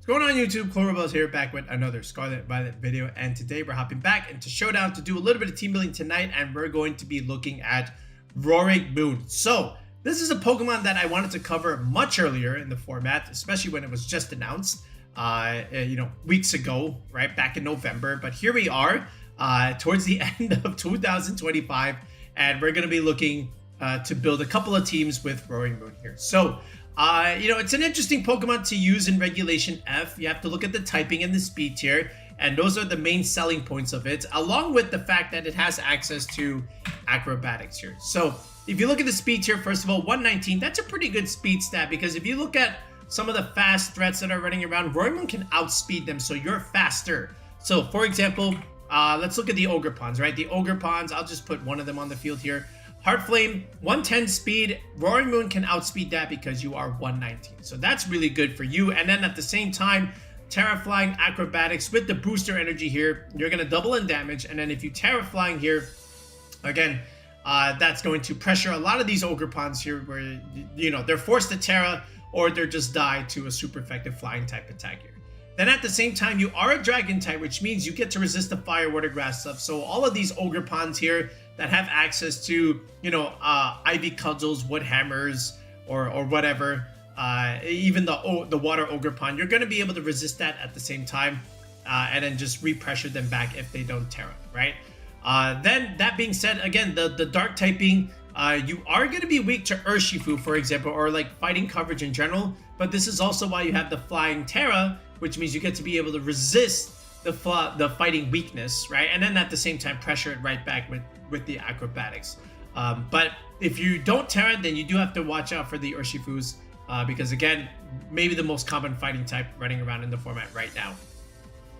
What's going on YouTube? Cloverbells here, back with another Scarlet Violet video, and today we're hopping back into Showdown to do a little bit of team building tonight, and we're going to be looking at Roaring Moon. So this is a Pokemon that I wanted to cover much earlier in the format, especially when it was just announced, weeks ago, right back in November. But here we are, towards the end of 2025, and we're going to be looking to build a couple of teams with Roaring Moon here. So it's an interesting Pokemon to use in Regulation F. You have to look at the typing and the speed tier, and those are the main selling points of it, along with the fact that it has access to Acrobatics here. So if you look at the speed tier, first of all, 119, that's a pretty good speed stat, because if you look at some of the fast threats that are running around, Roaring Moon can outspeed them, so you're faster. So for example, let's look at the Ogerpons, right? The Ogerpons, I'll just put one of them on the field here. Heart Flame, 110 speed. Roaring Moon can outspeed that because you are 119. So that's really good for you. And then at the same time, Tera Flying Acrobatics with the booster energy here, you're going to double in damage. And then if you Tera Flying here, again, that's going to pressure a lot of these Ogerpons here where, they're forced to Tera or they're just die to a super effective flying type attack here. Then at the same time, you are a dragon type, which means you get to resist the fire, water, grass stuff. So all of these Ogerpons here that have access to, Ivy Cudgels, Wood Hammers, or whatever, even the Water Ogerpon, you're going to be able to resist that at the same time, and then just repressure them back if they don't Tera, right? Then that being said, again, the dark typing, you are going to be weak to Urshifu, for example, or like fighting coverage in general, but this is also why you have the Flying Tera, which means you get to be able to resist the fighting weakness, right? And then at the same time pressure it right back with the Acrobatics. But if you don't Tera, then you do have to watch out for the Urshifus, because again, maybe the most common fighting type running around in the format right now.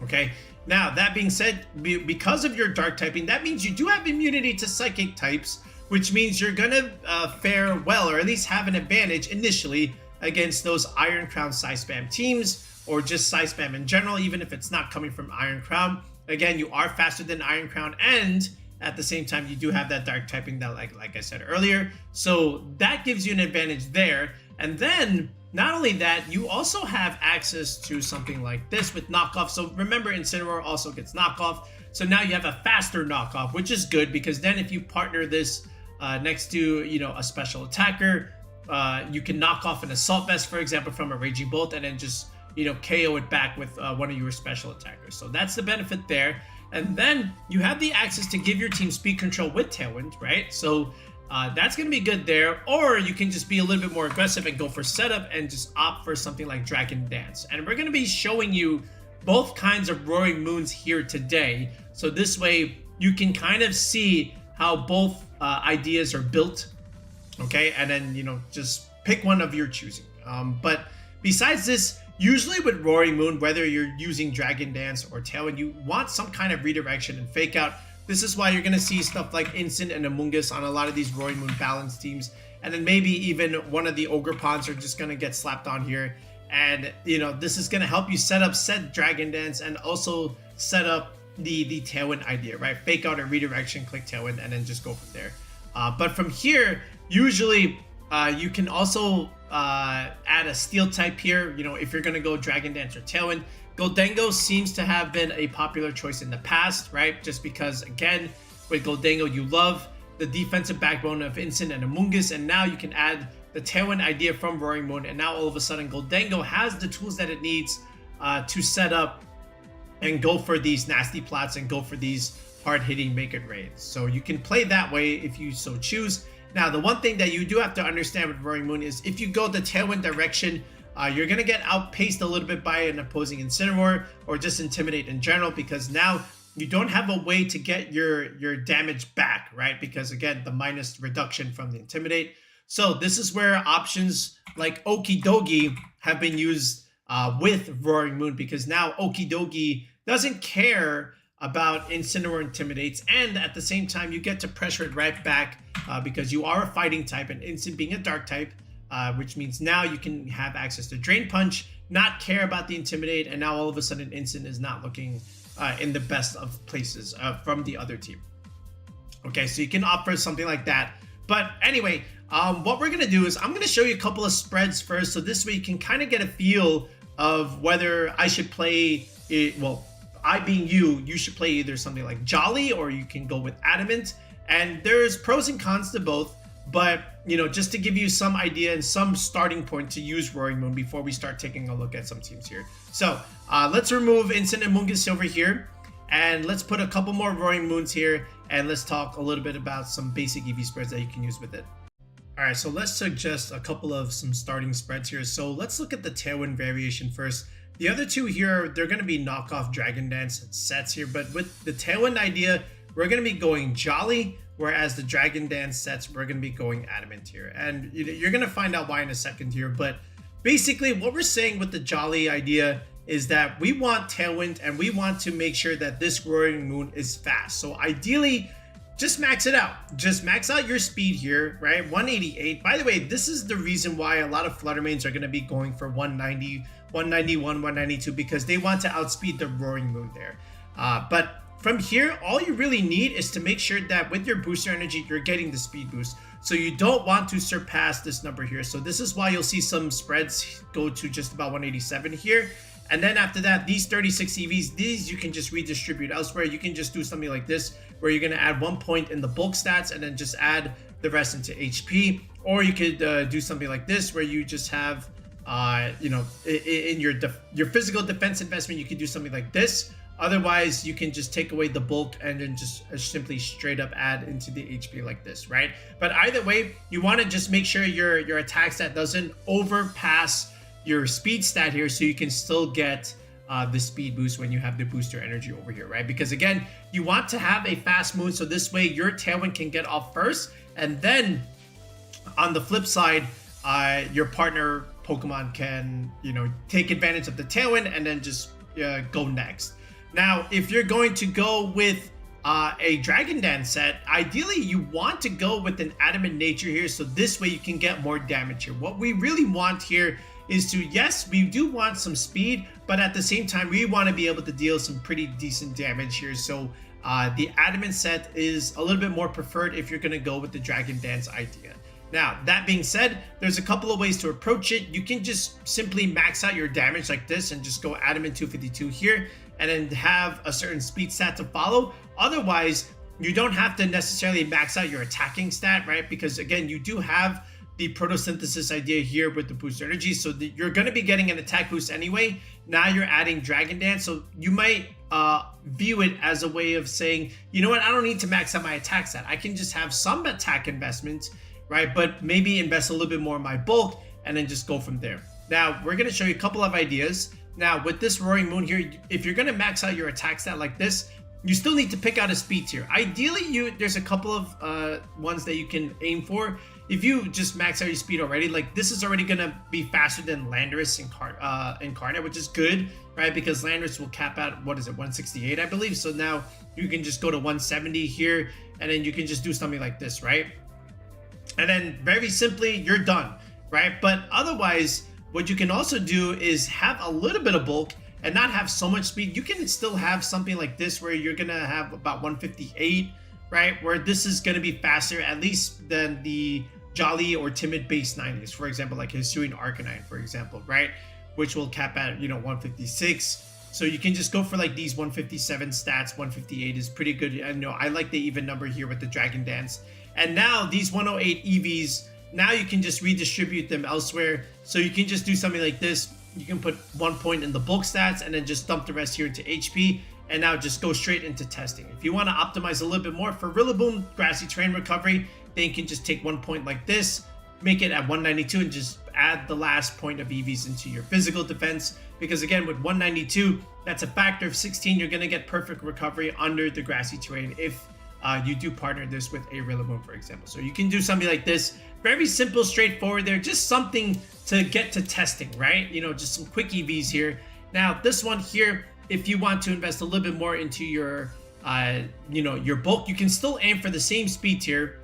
Okay, now that being said, because of your dark typing, that means you do have immunity to psychic types, which means you're gonna fare well, or at least have an advantage initially against those Iron Crown psyspam teams, or just psyspam in general, even if it's not coming from Iron Crown. Again, you are faster than Iron Crown, and at the same time, you do have that dark typing that, like I said earlier. So that gives you an advantage there. And then, not only that, you also have access to something like this with knockoff. So remember, Incineroar also gets knockoff. So now you have a faster knockoff, which is good, because then if you partner this next to, a special attacker, you can knock off an Assault Vest, for example, from a Raging Bolt, and then just KO it back with one of your special attackers. So that's the benefit there. And then you have the access to give your team speed control with Tailwind, right? So that's going to be good there. Or you can just be a little bit more aggressive and go for setup and just opt for something like Dragon Dance. And we're going to be showing you both kinds of Roaring Moons here today. So this way you can kind of see how both ideas are built. Okay, and then, just pick one of your choosing. But besides this, usually with Roaring Moon, whether you're using Dragon Dance or Tailwind, you want some kind of redirection and fake out. This is why you're going to see stuff like Incineroar and Amoongus on a lot of these Roaring Moon balance teams. And then maybe even one of the Ogerpons are just going to get slapped on here. And, this is going to help you set Dragon Dance and also set up the Tailwind idea, right? Fake out a redirection, click Tailwind, and then just go from there. But from here, usually you can also add a steel type here, if you're going to go Dragon Dance or Tailwind. Goldengo seems to have been a popular choice in the past, right? Just because, again, with Goldengo, you love the defensive backbone of Incineroar and Amoongus, and now you can add the Tailwind idea from Roaring Moon, and now all of a sudden Goldengo has the tools that it needs to set up and go for these nasty plots and go for these hard-hitting make-it raids. So you can play that way if you so choose. Now, the one thing that you do have to understand with Roaring Moon is if you go the Tailwind direction, you're going to get outpaced a little bit by an opposing Incineroar or just Intimidate in general, because now you don't have a way to get your damage back, right? Because, again, the minus reduction from the Intimidate. So this is where options like Okidogi have been used with Roaring Moon, because now Okidogi doesn't care about Incineroar Intimidates, and at the same time you get to pressure it right back because you are a fighting type, and Incin being a dark type, which means now you can have access to Drain Punch, not care about the Intimidate, and now all of a sudden Incin is not looking in the best of places from the other team. Okay, so you can opt for something like that. But anyway, what we're going to do is I'm going to show you a couple of spreads first, so this way you can kind of get a feel of whether I should play it. Well, I being you should play either something like Jolly or you can go with Adamant. And there's pros and cons to both. But, you know, just to give you some idea and some starting point to use Roaring Moon before we start taking a look at some teams here. So let's remove Incineroar Amoongus over here. And let's put a couple more Roaring Moons here. And let's talk a little bit about some basic EV spreads that you can use with it. All right, so let's suggest a couple of some starting spreads here. So let's look at the Tailwind variation first. The other two here, they're going to be knockoff Dragon Dance sets here. But with the Tailwind idea, we're going to be going Jolly, whereas the Dragon Dance sets, we're going to be going Adamant here. And you're going to find out why in a second here. But basically, what we're saying with the Jolly idea is that we want Tailwind and we want to make sure that this Roaring Moon is fast. So ideally, just max it out. Just max out your speed here, right? 188. By the way, this is the reason why a lot of Flutter Manes are going to be going for 190, 191, 192, because they want to outspeed the Roaring Moon there. But from here, all you really need is to make sure that with your booster energy, you're getting the speed boost. So you don't want to surpass this number here. So this is why you'll see some spreads go to just about 187 here. And then after that, these 36 EVs, these you can just redistribute elsewhere. You can just do something like this, where you're going to add 1 point in the bulk stats and then just add the rest into HP. Or you could do something like this, where you just have, you know, in your physical defense investment, you can do something like this. Otherwise, you can just take away the bulk and then just simply straight up add into the HP like this, right? But either way, you want to just make sure your attack stat doesn't overpass your speed stat here, so you can still get the speed boost when you have the booster energy over here, right? Because again, you want to have a fast moon, so this way your Tailwind can get off first, and then on the flip side, your partner Pokemon can, you know, take advantage of the Tailwind and then just go next. Now, if you're going to go with a Dragon Dance set, ideally you want to go with an Adamant nature here, so this way you can get more damage here. What we really want here is to, yes, we do want some speed, but at the same time, we want to be able to deal some pretty decent damage here. So the Adamant set is a little bit more preferred if you're going to go with the Dragon Dance idea. Now, that being said, there's a couple of ways to approach it. You can just simply max out your damage like this and just go Adamant 252 here and then have a certain speed stat to follow. Otherwise, you don't have to necessarily max out your attacking stat, right? Because again, you do have the photosynthesis idea here with the boost energy, so you're going to be getting an attack boost anyway. Now you're adding Dragon Dance, so you might view it as a way of saying, you know what, I don't need to max out my attack stat. I can just have some attack investments, right? But maybe invest a little bit more in my bulk and then just go from there. Now we're going to show you a couple of ideas. Now with this Roaring Moon here, if you're going to max out your attack stat like this, you still need to pick out a speed tier. Ideally, there's a couple of ones that you can aim for. If you just max out your speed already, like this is already gonna be faster than Landorus Incarnate, which is good, right? Because Landorus will cap out, what is it, 168, I believe. So now you can just go to 170 here, and then you can just do something like this, right? And then very simply, you're done, right? But otherwise, what you can also do is have a little bit of bulk and not have so much speed. You can still have something like this where you're gonna have about 158, right? Where this is gonna be faster, at least than the Jolly or Timid base 90s, for example, like Hisuian Arcanine, for example, right? Which will cap at, 156. So you can just go for like these 157 stats. 158 is pretty good. I know I like the even number here with the Dragon Dance. And now these 108 EVs, now you can just redistribute them elsewhere. So you can just do something like this. You can put 1 point in the bulk stats and then just dump the rest here into HP. And now just go straight into testing. If you want to optimize a little bit more for RIllabooms, Grassy Terrain Recovery, then you can just take 1 point like this, make it at 192, and just add the last point of EVs into your physical defense. Because again, with 192, that's a factor of 16. You're going to get perfect recovery under the Grassy Terrain if you do partner this with a Rillaboom, for example. So you can do something like this. Very simple, straightforward there. Just something to get to testing, right? Just some quick EVs here. Now, this one here, if you want to invest a little bit more into your, your bulk, you can still aim for the same speed tier,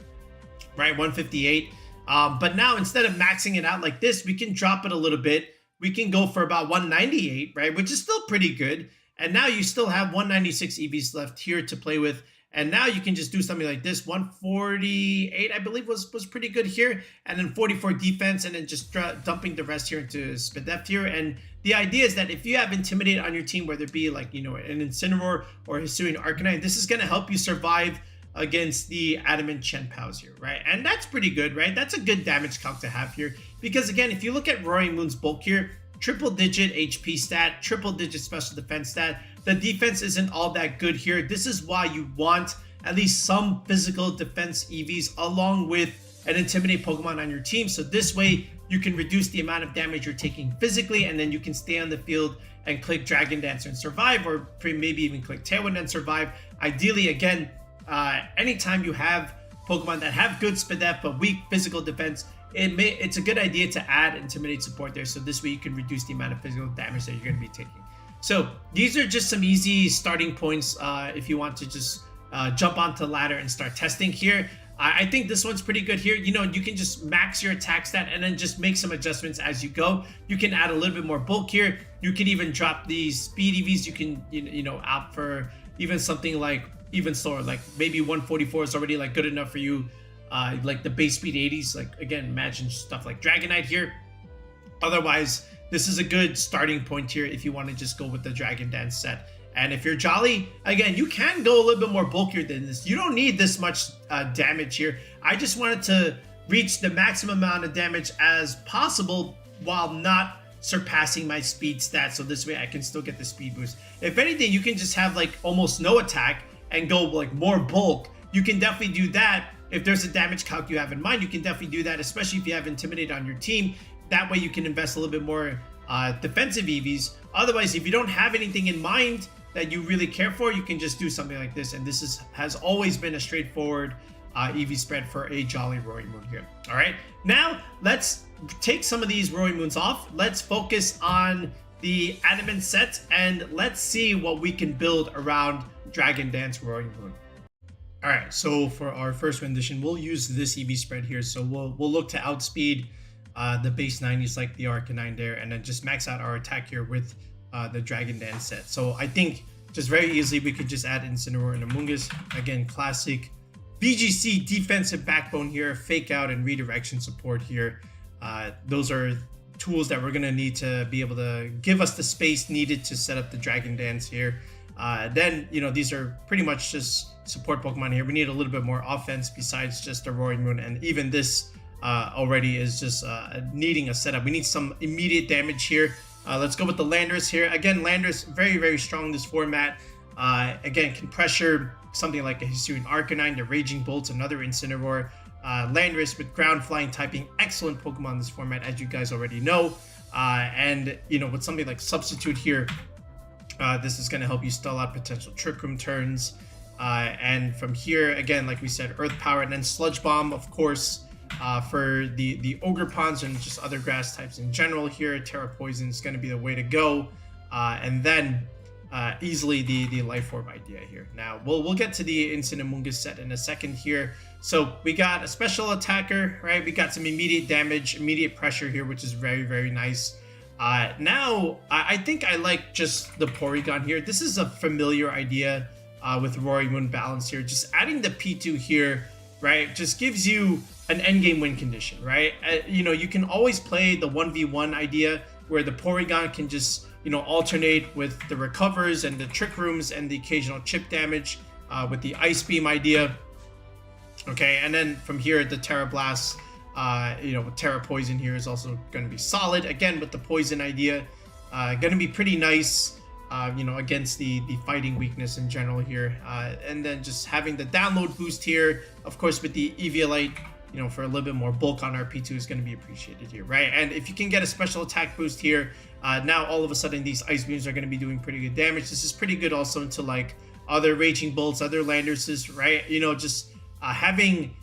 right? 158. But now instead of maxing it out like this, we can drop it a little bit. We can go for about 198, right? Which is still pretty good. And now you still have 196 EVs left here to play with. And now you can just do something like this. 148, I believe, was pretty good here. And then 44 defense, and then just dumping the rest here into Spadef here. And the idea is that if you have Intimidate on your team, whether it be like, you know, an Incineroar or Hisuian Arcanine, this is going to help you survive against the Adamant Chenpaos here, right? And that's pretty good, right? That's a good damage calc to have here. Because again, if you look at Roaring Moon's bulk here, triple digit HP stat, triple digit special defense stat, the defense isn't all that good here. This is why you want at least some physical defense EVs along with an Intimidate Pokemon on your team. So this way you can reduce the amount of damage you're taking physically, and then you can stay on the field and click Dragon Dancer and survive, or maybe even click Tailwind and survive. Ideally, again, anytime you have Pokemon that have good Spadef but weak physical defense, it's a good idea to add Intimidate support there, so this way you can reduce the amount of physical damage that you're going to be taking. So these are just some easy starting points if you want to just jump onto the ladder and start testing here. I think this one's pretty good here. You know, you can just max your attack stat and then just make some adjustments as you go. You can add a little bit more bulk here. You can even drop these speed EVs. You can, you know, opt for even something like even slower, like maybe 144 is already like good enough for you. Like the base speed 80s, like again, imagine stuff like Dragonite here. Otherwise, this is a good starting point here if you want to just go with the Dragon Dance set. And if you're Jolly, again, you can go a little bit more bulkier than this. You don't need this much damage here. I just wanted to reach the maximum amount of damage as possible while not surpassing my speed stat, so this way I can still get the speed boost. If anything, you can just have like almost no attack and go like more bulk. You can definitely do that. If there's a damage calc you have in mind, you can definitely do that, especially if you have Intimidate on your team. That way you can invest a little bit more defensive EVs. Otherwise, if you don't have anything in mind that you really care for, you can just do something like this. And this has always been a straightforward EV spread for a Jolly Roaring Moon here. All right, now let's take some of these Roaring Moons off. Let's focus on the Adamant set and let's see what we can build around Dragon Dance Roaring Moon. All right, so for our first rendition, we'll use this EV spread here. So we'll look to outspeed the base 90s like the Arcanine there, and then just max out our attack here with the Dragon Dance set. So I think just very easily we could just add Incineroar and Amoongus. Again, classic VGC defensive backbone here, fake out and redirection support here. Those are tools that we're gonna need to be able to give us the space needed to set up the Dragon Dance here. Then, you know, these are pretty much just support Pokemon here. We need a little bit more offense besides just the Roaring Moon, and even this already is just needing a setup. We need some immediate damage here. Let's go with the Landorus here. Again, Landorus, very, very strong in this format. Again, can pressure something like a Hisuian Arcanine, the Raging Bolts, another Incineroar. Landorus with ground flying typing, excellent Pokemon in this format, as you guys already know. And, you know, with something like Substitute here, this is going to help you stall out potential Trick Room turns. And from here, again, like we said, Earth Power, and then Sludge Bomb, of course, for the Ogerpons and just other grass types in general here. Tera Poison is going to be the way to go. And then easily the Life Orb idea here. Now, we'll get to the Incineroar Amoongus set in a second here. So we got a special attacker, right? We got some immediate damage, immediate pressure here, which is very, very nice. Now, I think I like just the Porygon here. This is a familiar idea with Roaring Moon balance here. Just adding the P2 here, right, just gives you an endgame win condition, right? You know, you can always play the 1v1 idea where the Porygon can just, you know, alternate with the recovers and the Trick Rooms and the occasional chip damage with the Ice Beam idea. Okay, and then from here, the Tera Blast, you know, Tera Poison here is also going to be solid. Again, with the Poison idea, going to be pretty nice, you know, against the fighting weakness in general here. And then just having the download boost here, of course, with the Eviolite, you know, for a little bit more bulk on our P2 is going to be appreciated here, right? And if you can get a special attack boost here, now all of a sudden these Ice Beams are going to be doing pretty good damage. This is pretty good also into like other Raging Bolts, other Landoruses, right? You know, just having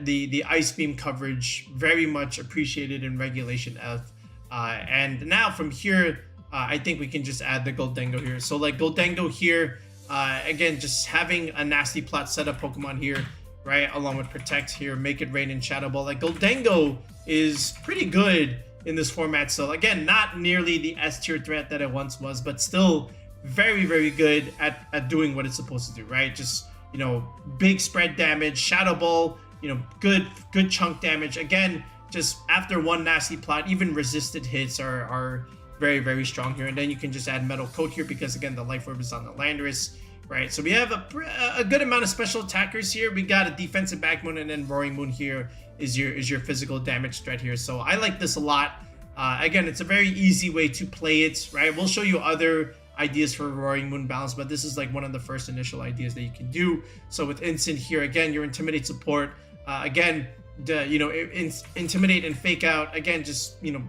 the Ice Beam coverage very much appreciated in Regulation F. And now from here, I think we can just add the Goldengo here. So like Goldengo here, again, just having a nasty plot setup Pokemon here, right? Along with Protect here, Make It Rain and Shadow Ball. Like Goldengo is pretty good in this format. So again, not nearly the S tier threat that it once was, but still very, very good at doing what it's supposed to do, right? Just, you know, big spread damage. Shadow Ball, you know, good chunk damage. Again, just after one nasty plot, even resisted hits are very, very strong here. And then you can just add Metal Coat here because, again, the Life Orb is on the Landorus, right? So we have a good amount of special attackers here. We got a defensive Backbone, and then Roaring Moon here is your physical damage threat here. So I like this a lot. Again, it's a very easy way to play it, right? We'll show you other ideas for Roaring Moon balance, but this is like one of the first initial ideas that you can do. So with Instant here, again, your Intimidate support, again, you know, Intimidate and Fake Out, again, just, you know,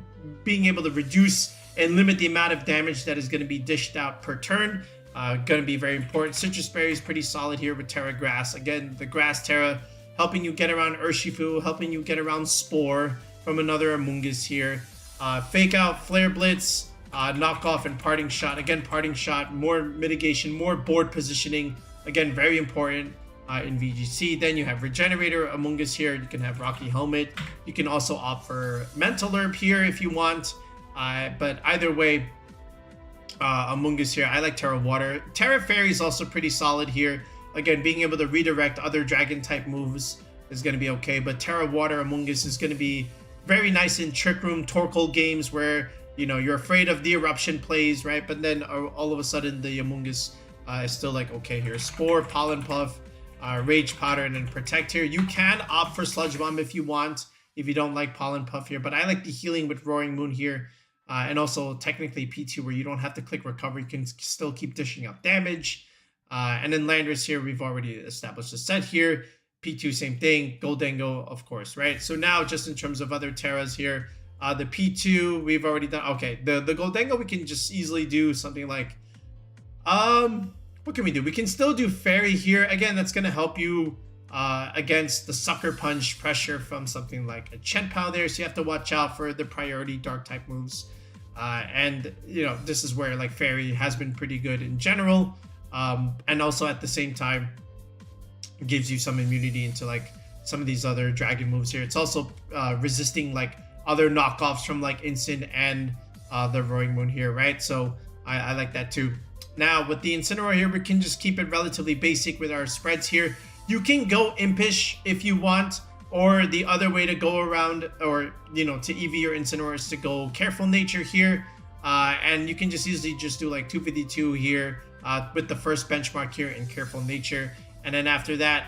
being able to reduce and limit the amount of damage that is going to be dished out per turn, going to be very important. Citrus Berry is pretty solid here with Tera Grass. Again, the Grass Tera helping you get around Urshifu, helping you get around Spore from another Amoongus here. Fake Out, Flare Blitz, Knockoff, and Parting Shot. Again, Parting Shot, more mitigation, more board positioning. Again, very important in VGC. Then you have Regenerator, Amoongus here. You can have Rocky Helmet. You can also opt for Mental Herb here if you want. But either way, Amoongus here. I like Tera Water. Tera Fairy is also pretty solid here. Again, being able to redirect other dragon type moves is going to be okay. But Tera Water Amoongus is going to be very nice in Trick Room, Torkoal games where, you know, you're afraid of the Eruption plays, right? But then all of a sudden the Amoongus is still like okay here. Spore, Pollen Puff, Rage Powder, and then Protect here. You can opt for Sludge Bomb if you want, if you don't like Pollen Puff here. But I like the healing with Roaring Moon here. And also technically P2 where you don't have to click recover. You can still keep dishing out damage. And then Landorus here, we've already established a set here. P2, same thing. Goldengo, of course, right? So now just in terms of other Teras here, the P2, we've already done. Okay, the Goldengo, we can just easily do something like, what can we do? We can still do Fairy here. Again, that's going to help you against the Sucker Punch pressure from something like a Chenpao there. So you have to watch out for the priority dark type moves. And, you know, this is where like Fairy has been pretty good in general. And also at the same time, gives you some immunity into like some of these other dragon moves here. It's also resisting like other knockoffs from like Instant and the Roaring Moon here, right? So I like that too. Now with the Incineroar here, we can just keep it relatively basic with our spreads here. You can go Impish if you want, or the other way to go around, or, you know, to EV your Incineroar is to go Careful Nature here. And you can just easily just do like 252 here with the first benchmark here in Careful Nature. And then after that,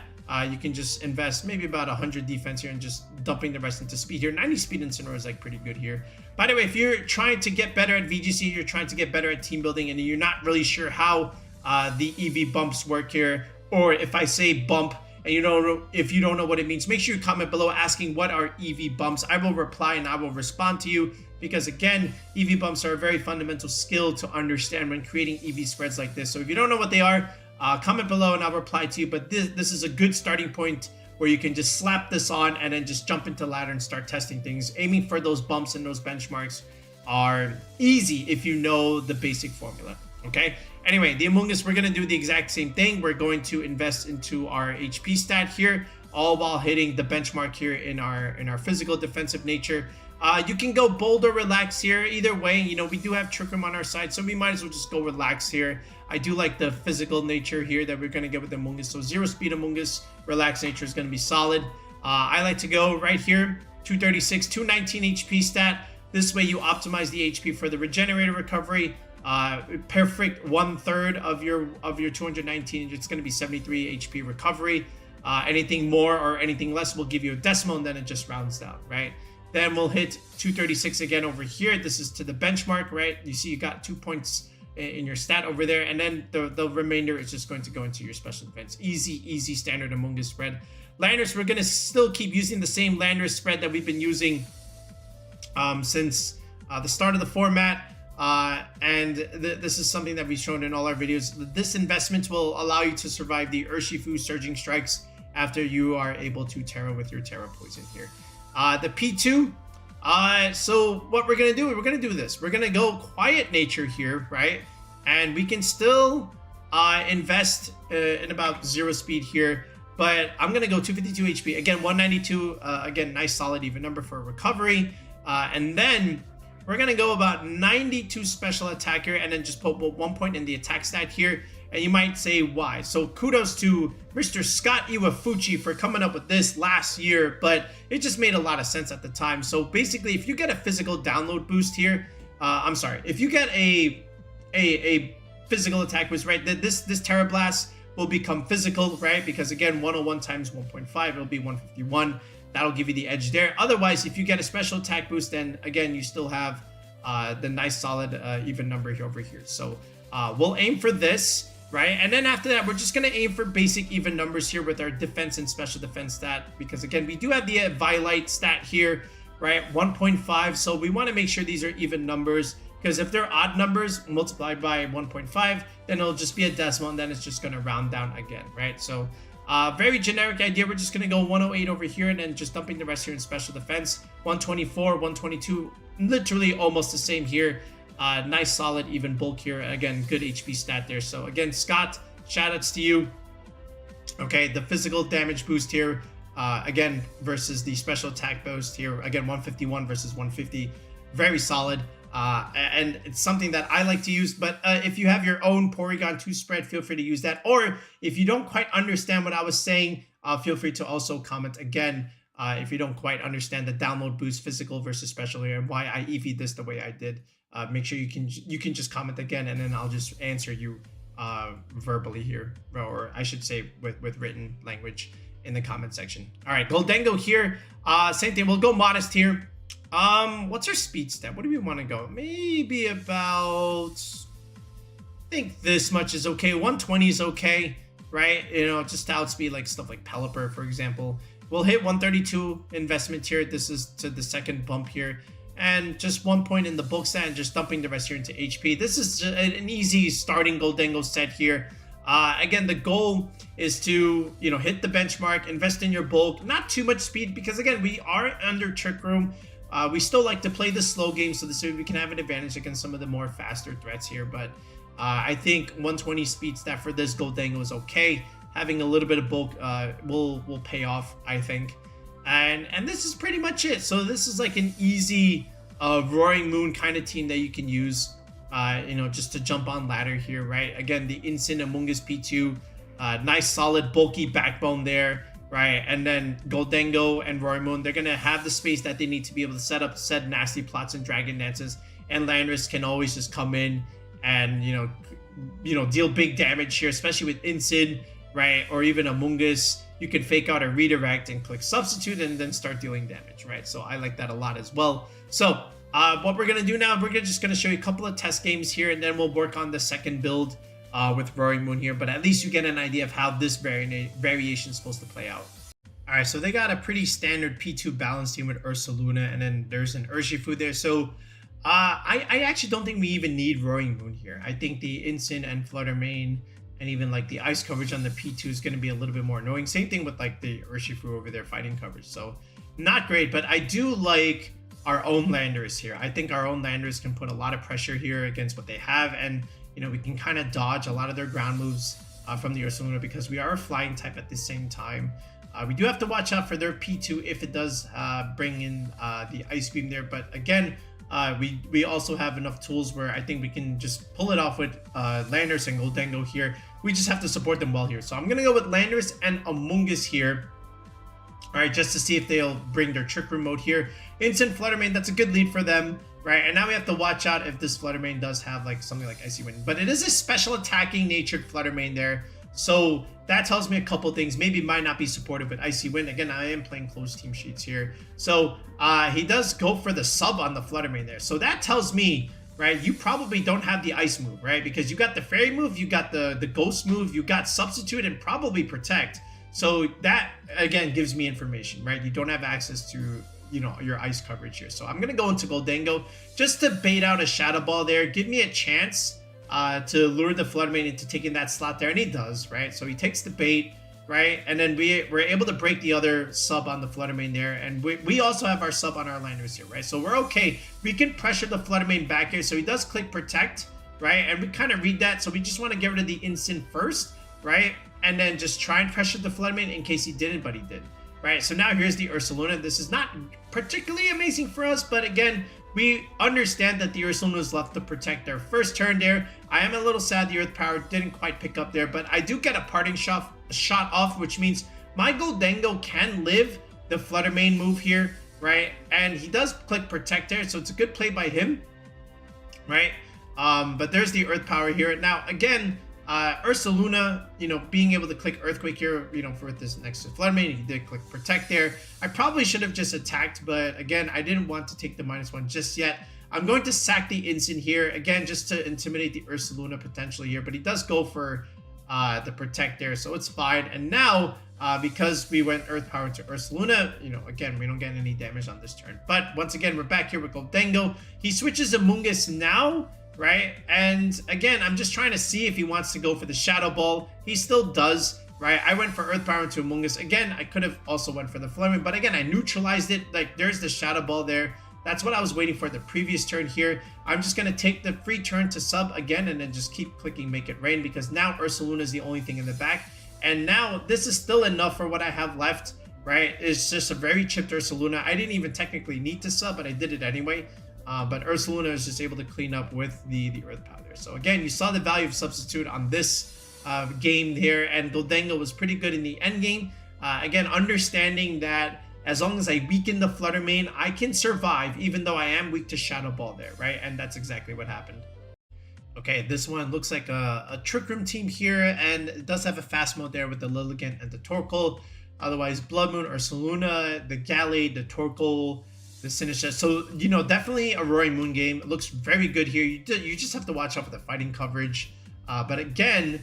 you can just invest maybe about 100 defense here and just dumping the rest into speed here. 90 speed Incineroar is like pretty good here. By the way, if you're trying to get better at VGC, you're trying to get better at team building, and you're not really sure how the EV bumps work here, or if I say bump and you don't know, if you don't know what it means, make sure you comment below asking what are EV bumps. I will reply and I will respond to you, because again, EV bumps are a very fundamental skill to understand when creating EV spreads like this. So if you don't know what they are, comment below and I'll reply to you. But this is a good starting point where you can just slap this on and then just jump into ladder and start testing things. Aiming for those bumps and those benchmarks are easy if you know the basic formula. Okay, anyway, the Amoongus, we're going to do the exact same thing. We're going to invest into our HP stat here, all while hitting the benchmark here in our physical defensive nature. You can go Bold or Relax here. Either way, you know, we do have Trick Room on our side, so we might as well just go Relax here. I do like the physical nature here that we're going to get with the Amoongus. So 0 speed Amoongus, Relax nature is going to be solid. I like to go right here, 236, 219 HP stat. This way you optimize the HP for the Regenerator recovery. Perfect 1/3 of your 219. It's going to be 73 HP recovery. Anything more or anything less will give you a decimal, and then it just rounds down, right? Then we'll hit 236 again over here. This is to the benchmark, right? You see you got 2 points in your stat over there, and then the remainder is just going to go into your special defense. Easy standard Amoongus spread. Landorus, we're going to still keep using the same Landorus spread that we've been using since the start of the format. And this is something that we've shown in all our videos. This investment will allow you to survive the Urshifu Surging Strikes after you are able to Tera with your Tera Poison here. The P2, so what we're going to do, we're going to do this. We're going to go Quiet Nature here, right? And we can still invest in about 0 speed here, but I'm going to go 252 HP. Again, 192, again, nice solid even number for recovery. And then we're going to go about 92 special attack here, and then just put 1 point in the attack stat here. And you might say why. So kudos to Mr. Scott Iwafuchi for coming up with this last year, but it just made a lot of sense at the time. So basically, if you get a physical download boost here, if you get a physical attack boost, right, this Tera Blast will become physical, right? Because again, 101 times 1.5, it'll be 151. That'll give you the edge there. Otherwise, if you get a special attack boost, then again, you still have the nice solid even number here over here. So we'll aim for this, right? And then after that, we're just going to aim for basic even numbers here with our defense and special defense stat. Because again, we do have the Violite stat here, right? 1.5. So we want to make sure these are even numbers. Because if they're odd numbers multiplied by 1.5, then it'll just be a decimal, and then it's just going to round down again, right? So very generic idea. We're just going to go 108 over here, and then just dumping the rest here in special defense. 124, 122, literally almost the same here. Nice solid even bulk here. Again, good HP stat there. So again, Scott, shout outs to you. Okay, the physical damage boost here, again, versus the special attack boost here. Again, 151 versus 150. Very solid. And it's something that I like to use, but if you have your own Porygon 2 spread, feel free to use that. Or if you don't quite understand what I was saying, feel free to also comment again if you don't quite understand the download boost physical versus special here and why I EV'd this the way I did. Make sure you can just comment again, and then I'll just answer you verbally here, or I should say with written language in the comment section. All right, Goldengo here, same thing. We'll go modest here. What's our speed step? What do we want to go? Maybe about, I think this much is okay. 120 is okay, right? You know, just to outspeed like stuff like Pelipper, for example. We'll hit 132 investment here. This is to the second bump here. And just 1 point in the bulk set and just dumping the rest here into HP. This is an easy starting Goldengo set here. Again, the goal is to, you know, hit the benchmark, invest in your bulk, not too much speed, because again, we are under Trick Room. We still like to play the slow game, so this way we can have an advantage against some of the more faster threats here. But I think 120 speed stat for this Goldengo is okay. Having a little bit of bulk will pay off, I think. And this is pretty much it. So this is like an easy Roaring Moon kind of team that you can use, you know, just to jump on ladder here, right? Again, the Incineroar Amoongus P2, nice solid bulky backbone there, right? And then Goldengo and Roaring Moon, they're gonna have the space that they need to be able to set up said nasty plots and dragon dances. And Landorus can always just come in and you know deal big damage here, especially with Incin, right? Or even Amoongus. You can fake out a redirect and click substitute and then start dealing damage, right? So I like that a lot as well. So what we're gonna do now, we're just gonna show you a couple of test games here, and then we'll work on the second build with Roaring Moon here. But at least you get an idea of how this variation is supposed to play out. All right, so they got a pretty standard P2 balance team with Ursaluna, and then there's an Urshifu there. So I actually don't think we even need Roaring Moon here. I think the Incin and Flutter Mane and even like the ice coverage on the P2 is going to be a little bit more annoying. Same thing with like the Urshifu over there fighting coverage. So not great, but I do like our own Landorus here. I think our own Landorus can put a lot of pressure here against what they have. And, you know, we can kind of dodge a lot of their ground moves from the Ursaluna because we are a flying type at the same time. We do have to watch out for their P2 if it does bring in the Ice Beam there. But again, we also have enough tools where I think we can just pull it off with Landorus and Goldengo here. We just have to support them well here. So I'm going to go with Landorus and Amoongus here. All right, just to see if they'll bring their Trick Room mode here. Instant Flutter Mane, that's a good lead for them, right? And now we have to watch out if this Flutter Mane does have like something like Icy Wind. But it is a special attacking natured Flutter Mane there. So that tells me a couple things. Maybe might not be supportive with Icy Wind. Again, I am playing closed team sheets here. So he does go for the sub on the Flutter Mane there. So that tells me, right, you probably don't have the ice move, right? Because you got the fairy move, you got the ghost move, you got substitute and probably protect. So that, again, gives me information, right? You don't have access to, you know, your ice coverage here. So I'm going to go into Goldengo just to bait out a Shadow Ball there. Give me a chance to lure the Flutter Mane into taking that slot there. And he does, right? So he takes the bait, right? And then we're able to break the other sub on the Flutter Mane there. And we also have our sub on our Landorus here, right? So we're okay. We can pressure the Flutter Mane back here. So he does click protect, right? And we kind of read that. So we just want to get rid of the instant first, right? And then just try and pressure the Flutter Mane in case he didn't, but he did. Right, so now here's the Ursaluna. This is not particularly amazing for us, but again, we understand that the Ursaluna is left to protect their first turn there. I am a little sad the Earth Power didn't quite pick up there, but I do get a parting shot off, which means my Goldengo can live the Flutter Mane move here, right? And he does click Protect there, so it's a good play by him, right? But there's the Earth Power here. Now, again, Ursaluna, being able to click Earthquake here, for this next to Flutter Mane, he did click Protect there. I probably should have just attacked, but again, I didn't want to take the -1 just yet. I'm going to sack the Incin here, again, just to intimidate the Ursaluna potentially here, but he does go for the Protect there, so it's fine. And now, because we went Earth Power to Ursaluna, again, we don't get any damage on this turn. But once again, we're back here with Goldengo. He switches Amoongus now, right? And again, I'm just trying to see if he wants to go for the Shadow Ball. He still does, right? I went for Earth Power into Amoongus. Again, I could have also went for the Flutter, but again, I neutralized it. Like, there's the Shadow Ball there. That's what I was waiting for the previous turn here. I'm just going to take the free turn to sub again and then just keep clicking Make It Rain, because now Ursaluna is the only thing in the back. And now this is still enough for what I have left, right? It's just a very chipped Ursaluna. I didn't even technically need to sub, but I did it anyway. But Ursaluna is just able to clean up with the Earth Powder. So again, you saw the value of Substitute on this game here, and Goldengo was pretty good in the end game. Again, understanding that as long as I weaken the Flutter Mane, I can survive, even though I am weak to Shadow Ball there, right? And that's exactly what happened. Okay, this one looks like a Trick Room team here, and it does have a fast mode there with the Lilligant and the Torkoal. Otherwise, Blood Moon, Ursaluna, the Gallade, the Torkoal, the Sinistcha. So, definitely a Roaring Moon game. It looks very good here. You just have to watch out for the fighting coverage. But again,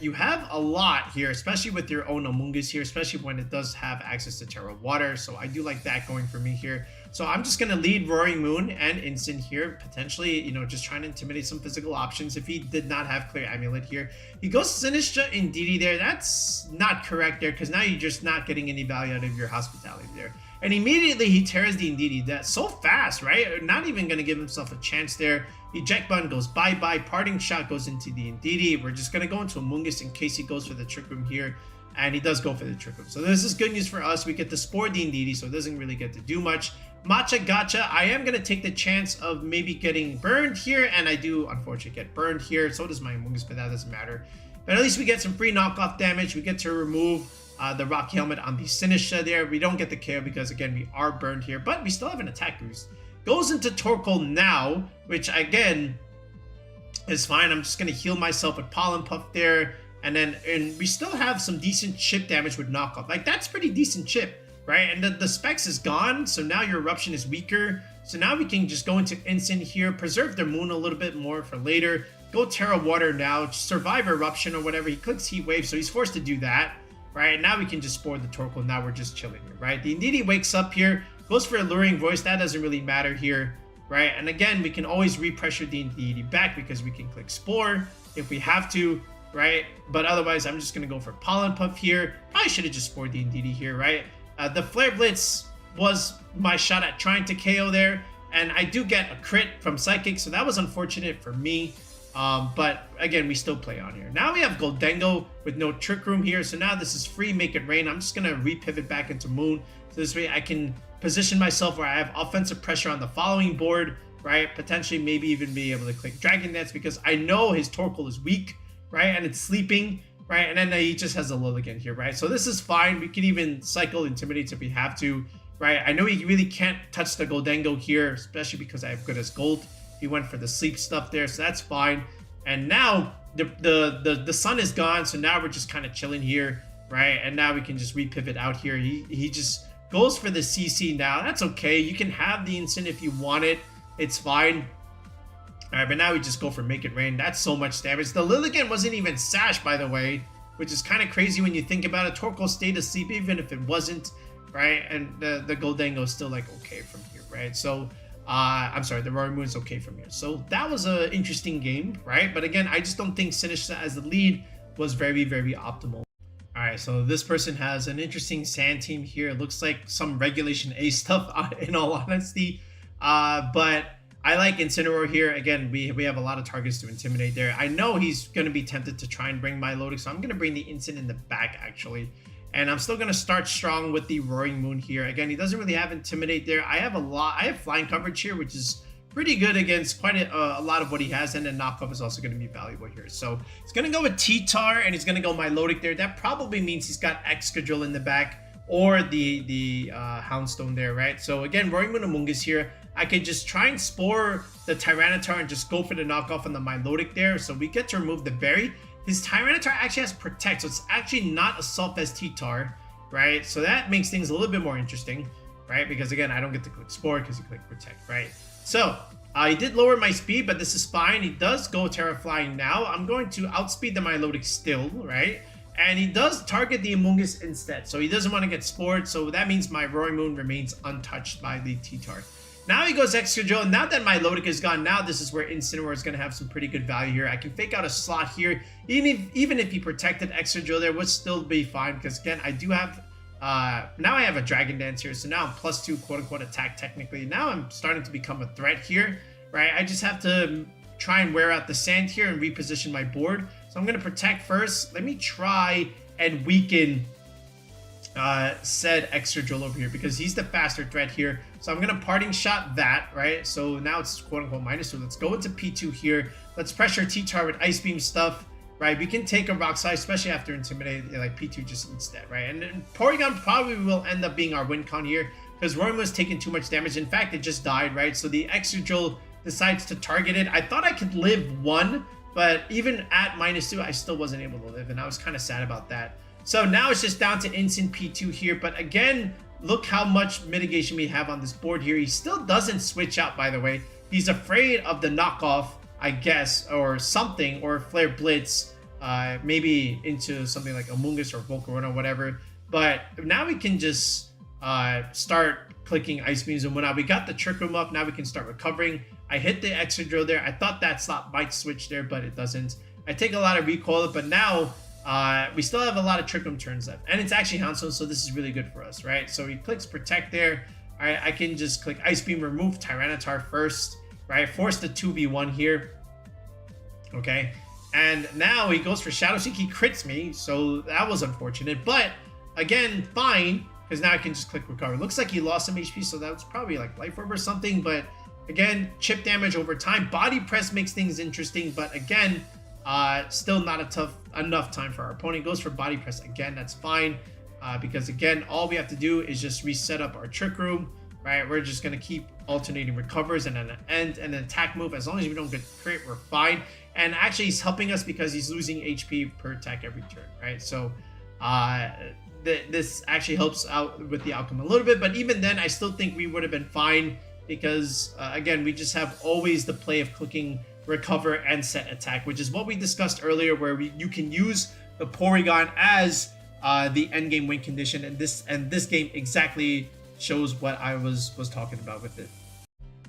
you have a lot here, especially with your own Amoongus here, especially when it does have access to Tera Water. So I do like that going for me here. So I'm just going to lead Roaring Moon and Incin here, potentially, just trying to intimidate some physical options if he did not have Clear Amulet here. He goes Sinistcha and DD there. That's not correct there, because now you're just not getting any value out of your Hospitality there. And immediately he tears the Indeedee. That's so fast, right? Not even going to give himself a chance there. Eject button goes bye-bye. Parting shot goes into the Indeedee. We're just going to go into Amoongus in case he goes for the Trick Room here. And he does go for the Trick Room. So this is good news for us. We get to Spore the Indeedee, so it doesn't really get to do much. Matcha Gotcha. I am going to take the chance of maybe getting burned here. And I do, unfortunately, get burned here. So does my Amoongus, but that doesn't matter. But at least we get some free knockoff damage. We get to remove the Rocky Helmet on the Sinistcha there. We don't get the KO because, again, we are burned here, but we still have an attack boost. Goes into Torkoal now, which, again, is fine. I'm just going to heal myself with Pollen Puff there, and we still have some decent chip damage with knockoff. Like, that's pretty decent chip, right? And the Specs is gone, so now your Eruption is weaker. So now we can just go into Incin here, preserve the Moon a little bit more for later, go Tera Water now, survive Eruption or whatever. He clicks Heat Wave, so he's forced to do that. Right, now we can just Spore the Torkoal. Now we're just chilling here, right? The Indeedee wakes up here, goes for Alluring Voice. That doesn't really matter here, right? And again, we can always repressure the Indeedee back because we can click Spore if we have to, right? But otherwise, I'm just going to go for Pollen Puff here. Probably should have just Spored the Indeedee here, right? The Flare Blitz was my shot at trying to KO there, and I do get a crit from Psychic, so that was unfortunate for me. But again, we still play on here. Now we have Goldengo with no Trick Room here. So now this is free Make It Rain. I'm just going to repivot back into Moon. So this way I can position myself where I have offensive pressure on the following board, right? Potentially maybe even be able to click Dragon Dance because I know his Torkoal is weak, right? And it's sleeping, right? And then he just has a Lilligant here, right? So this is fine. We can even cycle Intimidates if we have to, right? I know he really can't touch the Goldengo here, especially because I have good as gold. He went for the sleep stuff there, so that's fine. And now the sun is gone, so now we're just kind of chilling here, right? And now we can just repivot out here. He just goes for the CC now. That's okay. You can have the Incin if you want it. It's fine. All right, but now we just go for Make It Rain. That's so much damage. The Lilligant wasn't even Sash, by the way, which is kind of crazy when you think about it. Torkoal stayed asleep even if it wasn't, right? And the Goldengo is still like okay from here, right? So I'm sorry, the Roaring Moon is okay from here. So that was an interesting game, right? But again, I just don't think Sinistcha as the lead was very, very optimal. All right, so this person has an interesting sand team here. It looks like some Regulation A stuff, in all honesty. But I like Incineroar here. Again, we have a lot of targets to intimidate there. I know he's going to be tempted to try and bring Milotic, so I'm going to bring the Incin in the back, actually. And I'm still going to start strong with the Roaring Moon here. Again, he doesn't really have Intimidate there. I have flying coverage here, which is pretty good against quite a lot of what he has. And then knockoff is also going to be valuable here. So he's going to go with T-Tar and he's going to go Milotic there. That probably means he's got Excadrill in the back or the Houndstone there, right? So again, Roaring Moon Amoongus here. I could just try and Spore the Tyranitar and just go for the knockoff on the Milotic there. So we get to remove the Berry. His Tyranitar actually has Protect, so it's actually not Assault Vest T-Tar, right? So that makes things a little bit more interesting, right? Because again, I don't get to click Spore because you click Protect, right? So he did lower my speed, but this is fine. He does go Tera Flying now. I'm going to outspeed the Milotic still, right? And he does target the Amoongus instead, so he doesn't want to get Spored. So that means my Roaring Moon remains untouched by the T-Tar. Now he goes Excadrill, and now that my Milotic is gone, now this is where Incineroar is going to have some pretty good value here. I can fake out a slot here. Even if he protected Excadrill there, would still be fine, because again, I do have, now I have a Dragon Dance here, so now I'm +2 quote-unquote attack technically. Now I'm starting to become a threat here, right? I just have to try and wear out the sand here and reposition my board. So I'm going to protect first. Let me try and weaken said Excadrill over here because he's the faster threat here. So I'm going to Parting Shot that, right? So now it's quote-unquote -2. Let's go into P2 here. Let's pressure T-Tar with Ice Beam stuff, right? We can take a Rock Slide, especially after Intimidate. Like P2 just eats that, right? And then Porygon probably will end up being our win con here because Roaring was taking too much damage. In fact, it just died, right? So the Excadrill decides to target it. I thought I could live 1, but even at -2, I still wasn't able to live, and I was kind of sad about that. So now it's just down to Incin P2 here, but again, look how much mitigation we have on this board here. He still doesn't switch out, by the way. He's afraid of the knockoff, I guess, or something, or Flare Blitz, maybe into something like Amoongus or Volcarona or whatever. But now we can just start clicking Ice Beams, and when we got the Trick Room up, now we can start recovering. I hit the Excadrill there. I thought that slot might switch there, but it doesn't. I take a lot of recoil, but now we still have a lot of Trick Room turns left. And it's actually Houndstone, so this is really good for us, right? So he clicks Protect there. All right, I can just click Ice Beam, remove Tyranitar first, right? Force the 2v1 here. Okay. And now he goes for Shadow Sneak. He crits me, so that was unfortunate. But again, fine, because now I can just click Recover. Looks like he lost some HP, so that was probably like Life Orb or something, but again, chip damage over time. Body Press makes things interesting, but again, still not enough time for our opponent. Goes for Body Press again. That's fine, because again, all we have to do is just reset up our Trick Room, right? We're just going to keep alternating recovers and then an attack move. As long as we don't get crit, we're fine. And actually, he's helping us because he's losing HP per attack every turn, right? So this actually helps out with the outcome a little bit, but even then, I still think we would have been fine because, again, we just have always the play of clicking Recover and Set Attack, which is what we discussed earlier, where you can use the Porygon as the endgame win condition, and this game exactly shows what I was talking about with it.